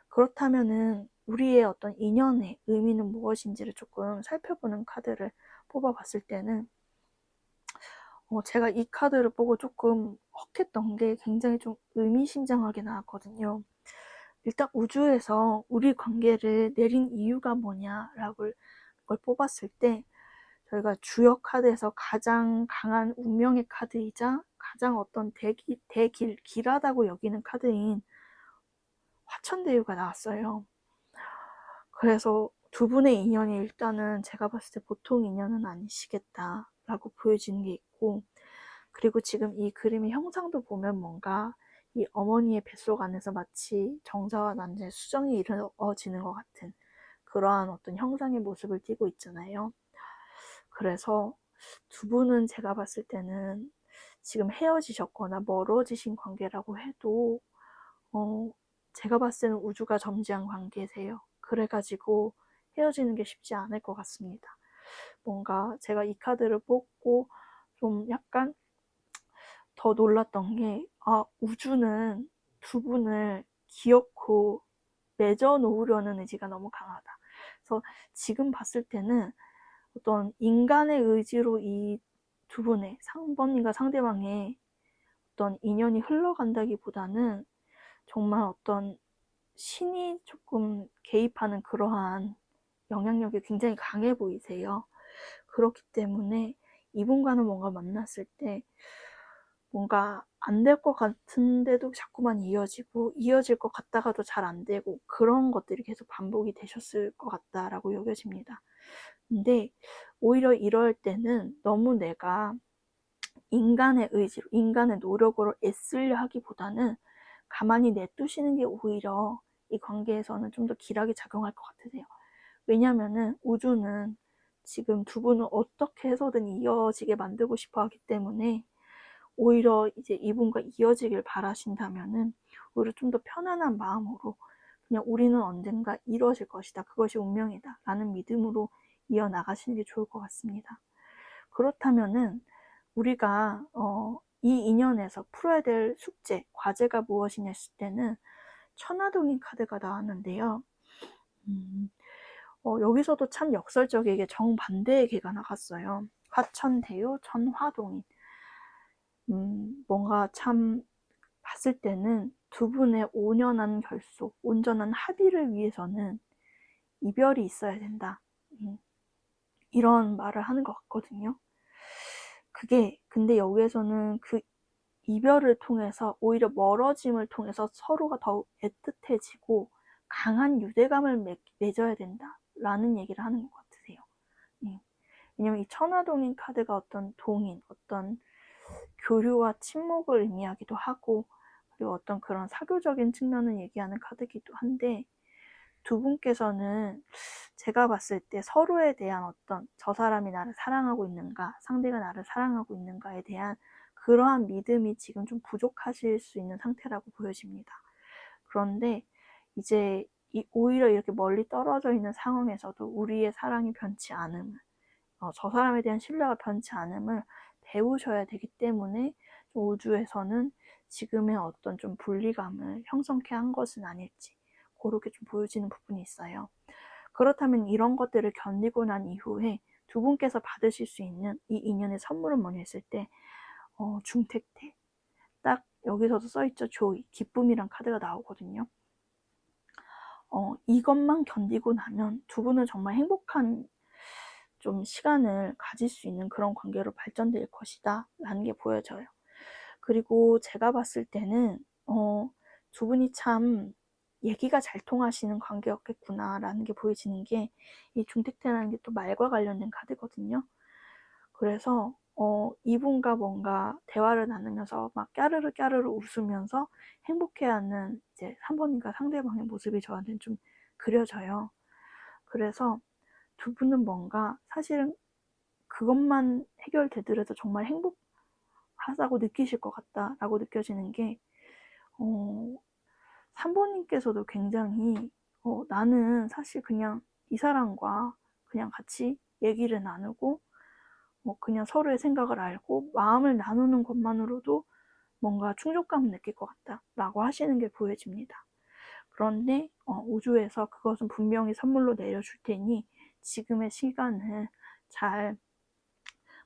그렇다면은 우리의 어떤 인연의 의미는 무엇인지를 조금 살펴보는 카드를 뽑아봤을 때는 제가 이 카드를 보고 조금 헉했던 게 굉장히 좀 의미심장하게 나왔거든요. 일단 우주에서 우리 관계를 내린 이유가 뭐냐라고 걸 뽑았을 때 저희가 주요 카드에서 가장 강한 운명의 카드이자 가장 어떤 길하다고 여기는 카드인 화천대유가 나왔어요. 그래서 두 분의 인연이 일단은 제가 봤을 때 보통 인연은 아니시겠다라고 보여지는 게 있고, 그리고 지금 이 그림의 형상도 보면 뭔가 이 어머니의 뱃속 안에서 마치 정자와 난자의 수정이 이루어지는 것 같은 그러한 어떤 형상의 모습을 띠고 있잖아요. 그래서 두 분은 제가 봤을 때는 지금 헤어지셨거나 멀어지신 관계라고 해도 제가 봤을 때는 우주가 점지한 관계세요. 그래가지고 헤어지는 게 쉽지 않을 것 같습니다. 뭔가 제가 이 카드를 뽑고 좀 약간 더 놀랐던 게, 우주는 두 분을 기어코 맺어 놓으려는 의지가 너무 강하다. 그래서 지금 봤을 때는 어떤 인간의 의지로 이 두 분의 상번님과 상대방의 어떤 인연이 흘러간다기보다는 정말 어떤 신이 조금 개입하는 그러한 영향력이 굉장히 강해 보이세요. 그렇기 때문에 이분과는 뭔가 만났을 때 뭔가 안 될 것 같은데도 자꾸만 이어질 것 같다가도 잘 안 되고 그런 것들이 계속 반복이 되셨을 것 같다라고 여겨집니다. 근데 오히려 이럴 때는 너무 내가 인간의 의지로, 인간의 노력으로 애쓰려 하기보다는 가만히 내두시는 게 오히려 이 관계에서는 좀 더 길하게 작용할 것 같으세요. 왜냐면은 우주는 지금 두 분은 어떻게 해서든 이어지게 만들고 싶어 하기 때문에 오히려 이제 이분과 이어지길 바라신다면은 오히려 좀 더 편안한 마음으로 그냥 우리는 언젠가 이루어질 것이다. 그것이 운명이다. 라는 믿음으로 이어나가시는 게 좋을 것 같습니다. 그렇다면은 우리가 이 인연에서 풀어야 될 숙제, 과제가 무엇이냐 했을 때는 천하동인 카드가 나왔는데요. 여기서도 참 역설적이게 정반대의 개가 나갔어요. 화천대유, 천화동인. 뭔가 참 봤을 때는 두 분의 온연한 결속, 온전한 합의를 위해서는 이별이 있어야 된다. 이런 말을 하는 것 같거든요. 그게 근데 여기에서는 그 이별을 통해서 오히려 멀어짐을 통해서 서로가 더욱 애틋해지고 강한 유대감을 맺어야 된다라는 얘기를 하는 것 같으세요. 예. 왜냐면 이 천하동인 카드가 어떤 동인, 어떤 교류와 친목을 의미하기도 하고 그리고 어떤 그런 사교적인 측면을 얘기하는 카드기도 한데 두 분께서는 제가 봤을 때 서로에 대한 어떤 저 사람이 나를 사랑하고 있는가, 상대가 나를 사랑하고 있는가에 대한 그러한 믿음이 지금 좀 부족하실 수 있는 상태라고 보여집니다. 그런데 이제 오히려 이렇게 멀리 떨어져 있는 상황에서도 우리의 사랑이 변치 않음을, 저 사람에 대한 신뢰가 변치 않음을 배우셔야 되기 때문에 좀 우주에서는 지금의 어떤 좀 분리감을 형성케 한 것은 아닐지 그렇게 좀 보여지는 부분이 있어요. 그렇다면 이런 것들을 견디고 난 이후에 두 분께서 받으실 수 있는 이 인연의 선물은 뭐냐 했을 때 중택대, 딱 여기서도 써있죠. 조이, 기쁨이란 카드가 나오거든요. 이것만 견디고 나면 두 분은 정말 행복한 좀 시간을 가질 수 있는 그런 관계로 발전될 것이다 라는 게 보여져요. 그리고 제가 봤을 때는 두 분이 참 얘기가 잘 통하시는 관계였겠구나 라는 게 보여지는 게 이 중택태라는 게 또 말과 관련된 카드거든요. 그래서 이분과 뭔가 대화를 나누면서 막 까르르 까르르 웃으면서 행복해하는 이제 3번님과 상대방의 모습이 저한테는 좀 그려져요. 그래서 두 분은 뭔가 사실은 그것만 해결되더라도 정말 행복하다고 느끼실 것 같다라고 느껴지는 게 3번님께서도 굉장히 나는 사실 그냥 이 사람과 그냥 같이 얘기를 나누고 그냥 서로의 생각을 알고 마음을 나누는 것만으로도 뭔가 충족감을 느낄 것 같다 라고 하시는 게 보여집니다. 그런데 우주에서 그것은 분명히 선물로 내려줄 테니 지금의 시간을 잘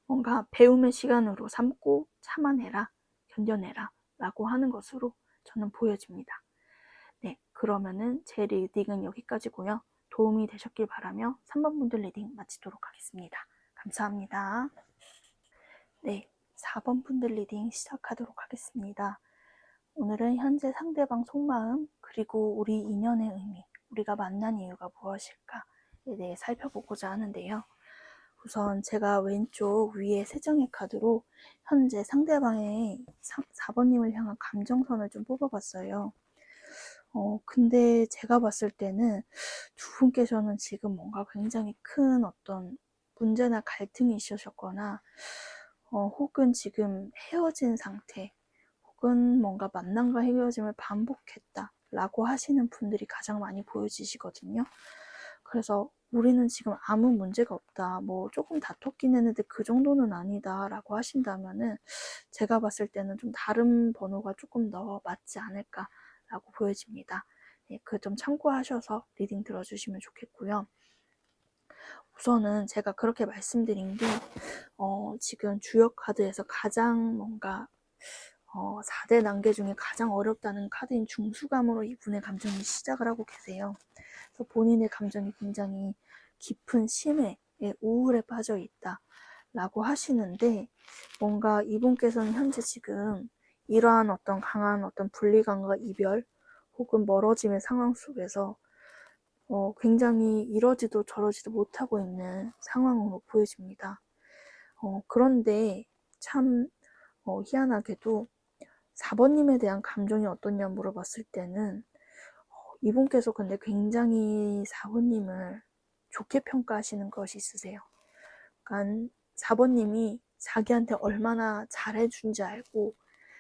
뭔가 배움의 시간으로 삼고 참아내라, 견뎌내라 라고 하는 것으로 저는 보여집니다. 네, 그러면은 제 리딩은 여기까지고요. 도움이 되셨길 바라며 3번 분들 리딩 마치도록 하겠습니다. 감사합니다. 네, 4번 분들 리딩 시작하도록 하겠습니다. 오늘은 현재 상대방 속마음, 그리고 우리 인연의 의미, 우리가 만난 이유가 무엇일까에 대해 살펴보고자 하는데요. 우선 제가 왼쪽 위에 세 장의 카드로 현재 상대방의 4번님을 향한 감정선을 좀 뽑아봤어요. 근데 제가 봤을 때는 두 분께서는 지금 뭔가 굉장히 큰 어떤 문제나 갈등이 있으셨거나 혹은 지금 헤어진 상태, 혹은 뭔가 만남과 헤어짐을 반복했다 라고 하시는 분들이 가장 많이 보여지시거든요. 그래서 우리는 지금 아무 문제가 없다, 뭐 조금 다퉜긴 했는데 그 정도는 아니다 라고 하신다면은 제가 봤을 때는 좀 다른 번호가 조금 더 맞지 않을까 라고 보여집니다. 네, 그 점 참고하셔서 리딩 들어주시면 좋겠고요. 우선은 제가 그렇게 말씀드린 게 지금 주역 카드에서 가장 뭔가 4대 난계 중에 가장 어렵다는 카드인 중수감으로 이분의 감정이 시작을 하고 계세요. 그래서 본인의 감정이 굉장히 깊은 심해에 우울에 빠져 있다 라고 하시는데, 뭔가 이분께서는 현재 지금 이러한 어떤 강한 어떤 분리감과 이별 혹은 멀어짐의 상황 속에서 굉장히 이러지도 저러지도 못하고 있는 상황으로 보여집니다. 그런데 참 희한하게도 4번님에 대한 감정이 어떠냐 물어봤을 때는 이분께서 근데 굉장히 4번님을 좋게 평가하시는 것이 있으세요. 그러니까 4번님이 자기한테 얼마나 잘해준지 알고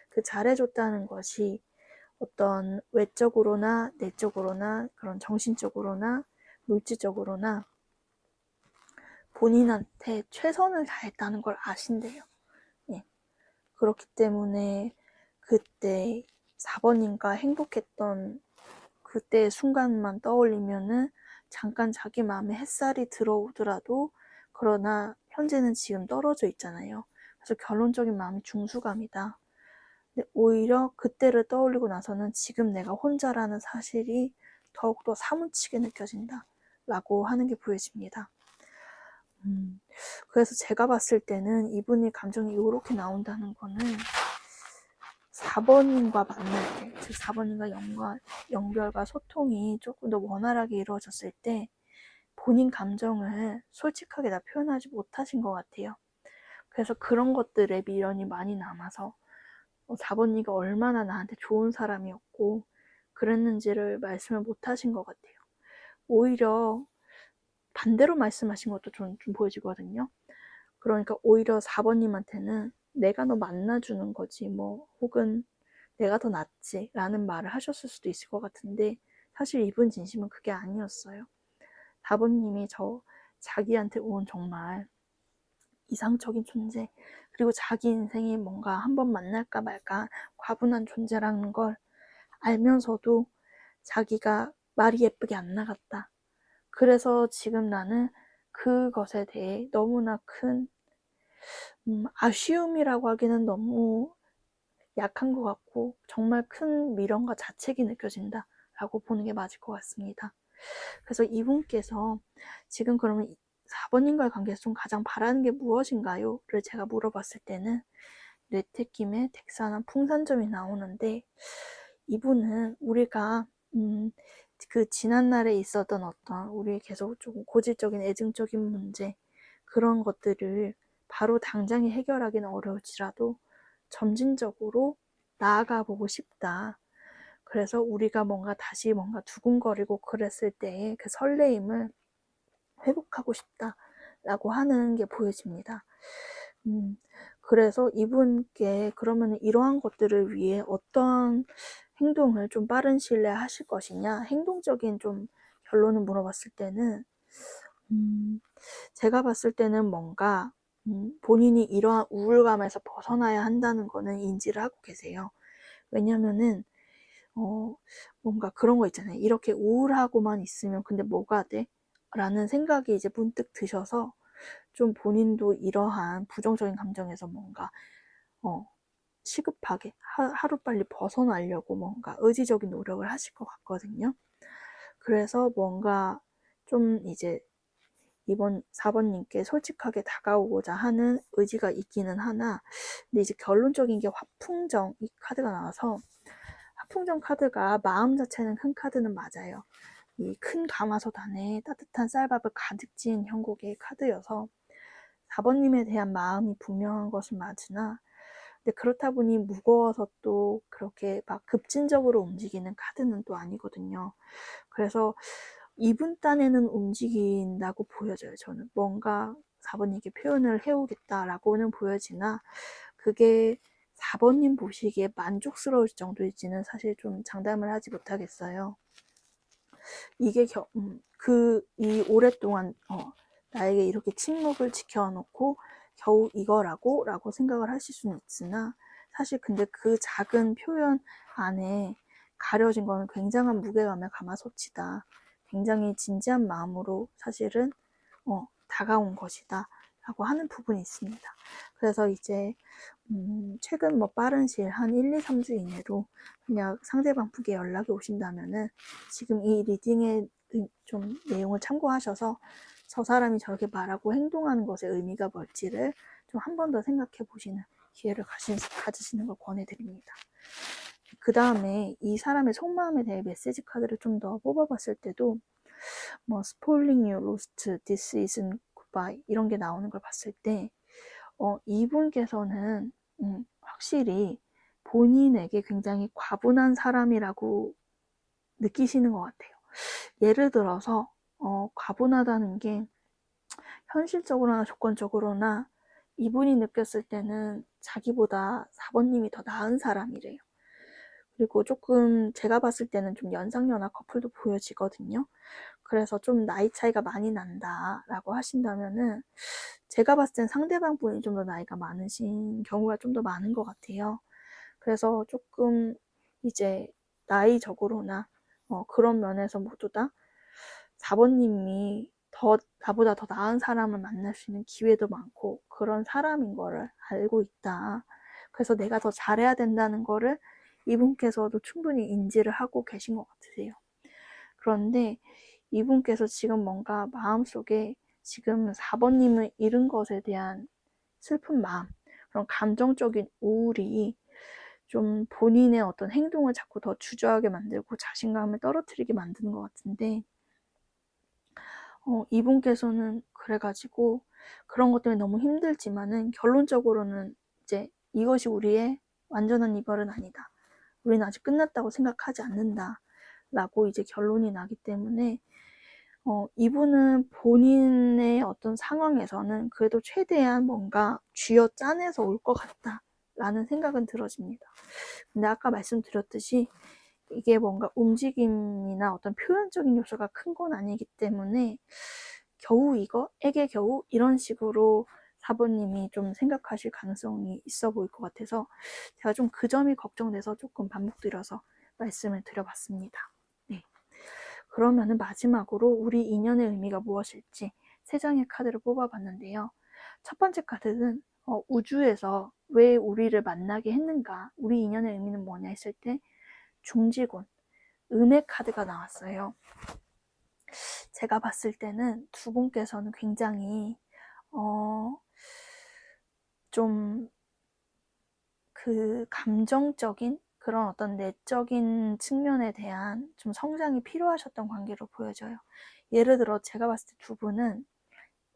그 잘해줬다는 것이 어떤 외적으로나 내적으로나 그런 정신적으로나 물질적으로나 본인한테 최선을 다했다는 걸 아신대요. 예. 그렇기 때문에 그때 4번님과 행복했던 그때의 순간만 떠올리면은 잠깐 자기 마음에 햇살이 들어오더라도, 그러나 현재는 지금 떨어져 있잖아요. 그래서 결론적인 마음이 중수감이다. 근데 오히려 그때를 떠올리고 나서는 지금 내가 혼자라는 사실이 더욱더 사무치게 느껴진다 라고 하는 게 보여집니다. 그래서 제가 봤을 때는 이분이 감정이 이렇게 나온다는 거는 4번님과 만날 때, 즉 4번님과 연결과 소통이 조금 더 원활하게 이루어졌을 때 본인 감정을 솔직하게 다 표현하지 못하신 것 같아요. 그래서 그런 것들에 미련이 많이 남아서 4번님이 얼마나 나한테 좋은 사람이었고 그랬는지를 말씀을 못하신 것 같아요. 오히려 반대로 말씀하신 것도 좀 보여지거든요. 그러니까 오히려 4번님한테는 내가 너 만나주는 거지 뭐, 혹은 내가 더 낫지 라는 말을 하셨을 수도 있을 것 같은데, 사실 이분 진심은 그게 아니었어요. 4번님이 자기한테 온 정말 이상적인 존재, 그리고 자기 인생이 뭔가 한번 만날까 말까 과분한 존재라는 걸 알면서도 자기가 말이 예쁘게 안 나갔다. 그래서 지금 나는 그것에 대해 너무나 큰 아쉬움이라고 하기는 너무 약한 것 같고 정말 큰 미련과 자책이 느껴진다 라고 보는 게 맞을 것 같습니다. 그래서 이분께서 지금 그러면 4번님과의 관계에서 좀 가장 바라는 게 무엇인가요? 를 제가 물어봤을 때는 뇌택김의 덱사나 풍산점이 나오는데, 이분은 우리가 그 지난날에 있었던 어떤 우리의 계속 좀 고질적인 애증적인 문제, 그런 것들을 바로 당장에 해결하기는 어려울지라도 점진적으로 나아가 보고 싶다. 그래서 우리가 뭔가 다시 뭔가 두근거리고 그랬을 때의 그 설레임을 회복하고 싶다라고 하는 게 보여집니다. 그래서 이분께 그러면 이러한 것들을 위해 어떤 행동을 좀 빠른 시일 내에 하실 것이냐, 행동적인 좀 결론을 물어봤을 때는 제가 봤을 때는 뭔가 본인이 이러한 우울감에서 벗어나야 한다는 거는 인지를 하고 계세요. 왜냐면은 뭔가 그런 거 있잖아요. 이렇게 우울하고만 있으면 근데 뭐가 돼? 라는 생각이 이제 문득 드셔서 좀 본인도 이러한 부정적인 감정에서 뭔가 시급하게 하루빨리 벗어나려고 뭔가 의지적인 노력을 하실 것 같거든요. 그래서 뭔가 좀 이제 이번 4번님께 솔직하게 다가오고자 하는 의지가 있기는 하나, 근데 이제 결론적인 게 화풍정 이 카드가 나와서, 화풍정 카드가 마음 자체는 큰 카드는 맞아요. 이 큰 가마솥 안에 따뜻한 쌀밥을 가득 지은 형국의 카드여서 4번님에 대한 마음이 분명한 것은 맞으나, 근데 그렇다 보니 무거워서 또 그렇게 막 급진적으로 움직이는 카드는 또 아니거든요. 그래서 이분 딴에는 움직인다고 보여져요. 저는 뭔가 4번님께 표현을 해오겠다라고는 보여지나 그게 4번님 보시기에 만족스러울 정도일지는 사실 좀 장담을 하지 못하겠어요. 이게 이 오랫동안 나에게 이렇게 침묵을 지켜놓고 겨우 이거라고? 라고 생각을 하실 수는 있으나 사실 근데 그 작은 표현 안에 가려진 거는 굉장한 무게감의 가마솥이다. 굉장히 진지한 마음으로 사실은 다가온 것이다. 라고 하는 부분이 있습니다. 그래서 이제 최근 뭐 빠른 시일 한 1, 2, 3주 이내로 만약 상대방 분께 연락이 오신다면은 지금 이 리딩의 좀 내용을 참고하셔서 저 사람이 저렇게 말하고 행동하는 것의 의미가 뭘지를 좀 한 번 더 생각해 보시는 기회를 가지시는 걸 권해드립니다. 그 다음에 이 사람의 속마음에 대해 메시지 카드를 좀 더 뽑아봤을 때도 뭐 Spoiling you lost, this isn't goodbye 이런 게 나오는 걸 봤을 때 이분께서는 확실히 본인에게 굉장히 과분한 사람이라고 느끼시는 것 같아요. 예를 들어서 과분하다는 게 현실적으로나 조건적으로나 이분이 느꼈을 때는 자기보다 4번님이 더 나은 사람이래요. 그리고 조금 제가 봤을 때는 좀 연상연하 커플도 보여지거든요. 그래서 좀 나이 차이가 많이 난다라고 하신다면은 제가 봤을 땐 상대방 분이 좀 더 나이가 많으신 경우가 좀 더 많은 것 같아요. 그래서 조금 이제 나이적으로나 그런 면에서 모두 다 4번님이 나보다 더 나은 사람을 만날 수 있는 기회도 많고 그런 사람인 거를 알고 있다. 그래서 내가 더 잘해야 된다는 거를 이분께서도 충분히 인지를 하고 계신 것 같으세요. 그런데 이분께서 지금 뭔가 마음속에 지금 4번님을 잃은 것에 대한 슬픈 마음, 그런 감정적인 우울이 좀 본인의 어떤 행동을 자꾸 더 주저하게 만들고 자신감을 떨어뜨리게 만드는 것 같은데 이분께서는 그래가지고 그런 것 때문에 너무 힘들지만은 결론적으로는 이제 이것이 우리의 완전한 이별은 아니다. 우리는 아직 끝났다고 생각하지 않는다. 라고 이제 결론이 나기 때문에 이분은 본인의 어떤 상황에서는 그래도 최대한 뭔가 쥐어 짜내서 올 것 같다. 라는 생각은 들어집니다. 근데 아까 말씀드렸듯이 이게 뭔가 움직임이나 어떤 표현적인 요소가 큰 건 아니기 때문에 겨우 에게 겨우 이런 식으로 4번님이 좀 생각하실 가능성이 있어 보일 것 같아서 제가 좀 그 점이 걱정돼서 조금 반복드려서 말씀을 드려봤습니다. 네. 그러면은 마지막으로 우리 인연의 의미가 무엇일지 3장의 카드를 뽑아봤는데요. 첫 번째 카드는 우주에서 왜 우리를 만나게 했는가, 우리 인연의 의미는 뭐냐 했을 때 중지군, 음의 카드가 나왔어요. 제가 봤을 때는 두 분께서는 굉장히 좀 그 감정적인 그런 어떤 내적인 측면에 대한 좀 성장이 필요하셨던 관계로 보여져요. 예를 들어 제가 봤을 때 두 분은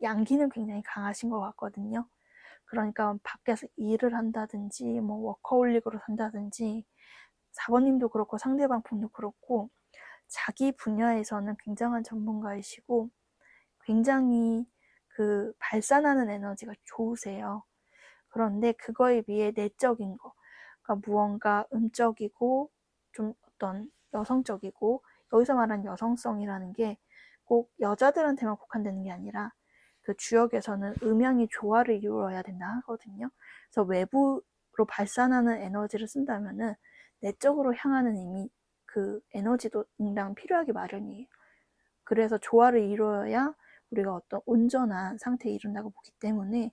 양기는 굉장히 강하신 것 같거든요. 그러니까 밖에서 일을 한다든지 뭐 워커홀릭으로 산다든지 4번님도 그렇고 상대방 분도 그렇고 자기 분야에서는 굉장한 전문가이시고 굉장히 그 발산하는 에너지가 좋으세요. 그런데 그거에 비해 내적인 거, 그러니까 무언가 음적이고 좀 어떤 여성적이고 여기서 말하는 여성성이라는 게 꼭 여자들한테만 국한되는 게 아니라 그 주역에서는 음양이 조화를 이루어야 된다 하거든요. 그래서 외부로 발산하는 에너지를 쓴다면은 내적으로 향하는 이미 그 에너지도 응당 필요하기 마련이에요. 그래서 조화를 이루어야 우리가 어떤 온전한 상태에 이룬다고 보기 때문에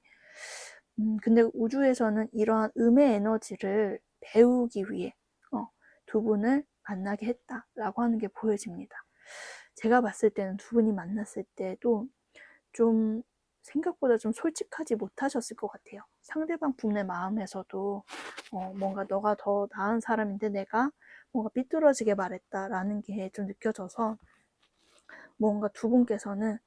근데 우주에서는 이러한 음의 에너지를 배우기 위해 두 분을 만나게 했다라고 하는 게 보여집니다. 제가 봤을 때는 두 분이 만났을 때도 좀 생각보다 좀 솔직하지 못하셨을 것 같아요. 상대방 분의 마음에서도 뭔가 너가 더 나은 사람인데 내가 뭔가 삐뚤어지게 말했다라는 게 좀 느껴져서 뭔가 두 분께서는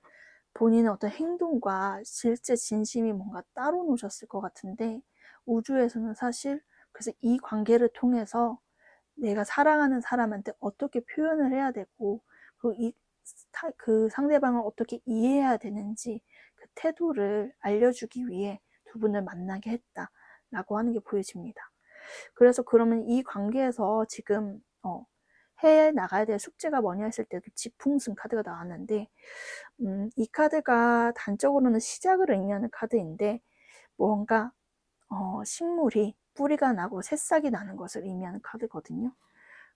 본인의 어떤 행동과 실제 진심이 뭔가 따로 노셨을 것 같은데 우주에서는 사실 그래서 이 관계를 통해서 내가 사랑하는 사람한테 어떻게 표현을 해야 되고 그 상대방을 어떻게 이해해야 되는지 그 태도를 알려주기 위해 두 분을 만나게 했다라고 하는 게 보여집니다. 그래서 그러면 이 관계에서 지금 해 나가야 될 숙제가 뭐냐 했을 때도 지풍승 카드가 나왔는데 이 카드가 단적으로는 시작을 의미하는 카드인데 뭔가 식물이 뿌리가 나고 새싹이 나는 것을 의미하는 카드거든요.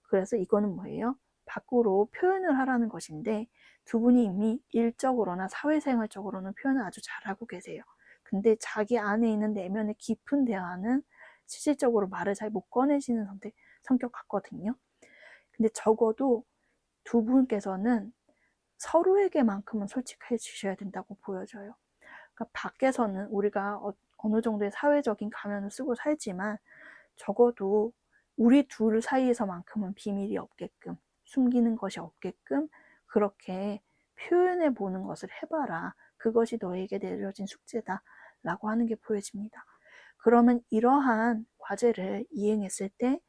그래서 이거는 뭐예요? 밖으로 표현을 하라는 것인데 두 분이 이미 일적으로나 사회생활적으로는 표현을 아주 잘하고 계세요. 근데 자기 안에 있는 내면의 깊은 대화는 실질적으로 말을 잘 못 꺼내시는 성격 같거든요. 근데 적어도 두 분께서는 서로에게만큼은 솔직해 주셔야 된다고 보여져요. 그러니까 밖에서는 우리가 어느 정도의 사회적인 가면을 쓰고 살지만 적어도 우리 둘 사이에서만큼은 비밀이 없게끔 숨기는 것이 없게끔 그렇게 표현해 보는 것을 해봐라. 그것이 너에게 내려진 숙제다 라고 하는 게 보여집니다. 그러면 이러한 과제를 이행했을 때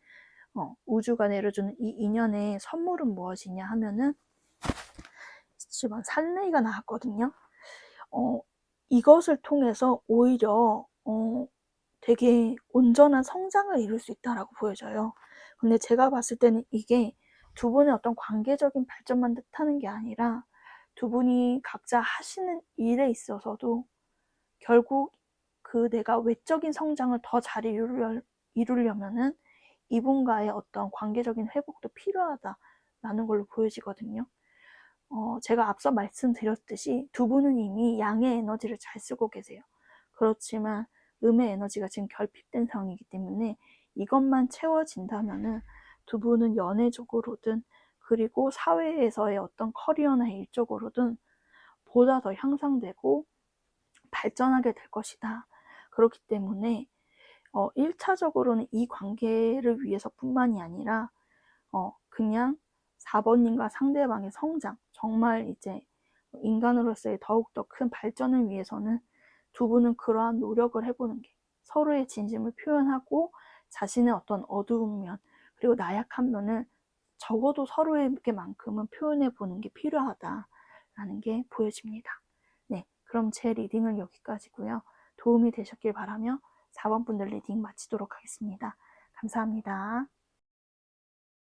우주가 내려주는 이 인연의 선물은 무엇이냐 하면은 10번 산레이가 나왔거든요. 이것을 통해서 오히려 되게 온전한 성장을 이룰 수 있다라고 보여져요. 근데 제가 봤을 때는 이게 두 분의 어떤 관계적인 발전만 뜻하는 게 아니라 두 분이 각자 하시는 일에 있어서도 결국 그 내가 외적인 성장을 더 잘 이루려면은 이분과의 어떤 관계적인 회복도 필요하다라는 걸로 보여지거든요. 제가 앞서 말씀드렸듯이 두 분은 이미 양의 에너지를 잘 쓰고 계세요. 그렇지만 음의 에너지가 지금 결핍된 상황이기 때문에 이것만 채워진다면은 두 분은 연애적으로든 그리고 사회에서의 어떤 커리어나 일적으로든 보다 더 향상되고 발전하게 될 것이다. 그렇기 때문에 1차적으로는 이 관계를 위해서뿐만이 아니라 그냥 4번님과 상대방의 성장, 정말 이제 인간으로서의 더욱더 큰 발전을 위해서는 두 분은 그러한 노력을 해보는 게 서로의 진심을 표현하고 자신의 어떤 어두운 면, 그리고 나약한 면을 적어도 서로에게만큼은 표현해 보는 게 필요하다라는 게 보여집니다. 네, 그럼 제 리딩은 여기까지고요. 도움이 되셨길 바라며 4번 분들 리딩 마치도록 하겠습니다. 감사합니다.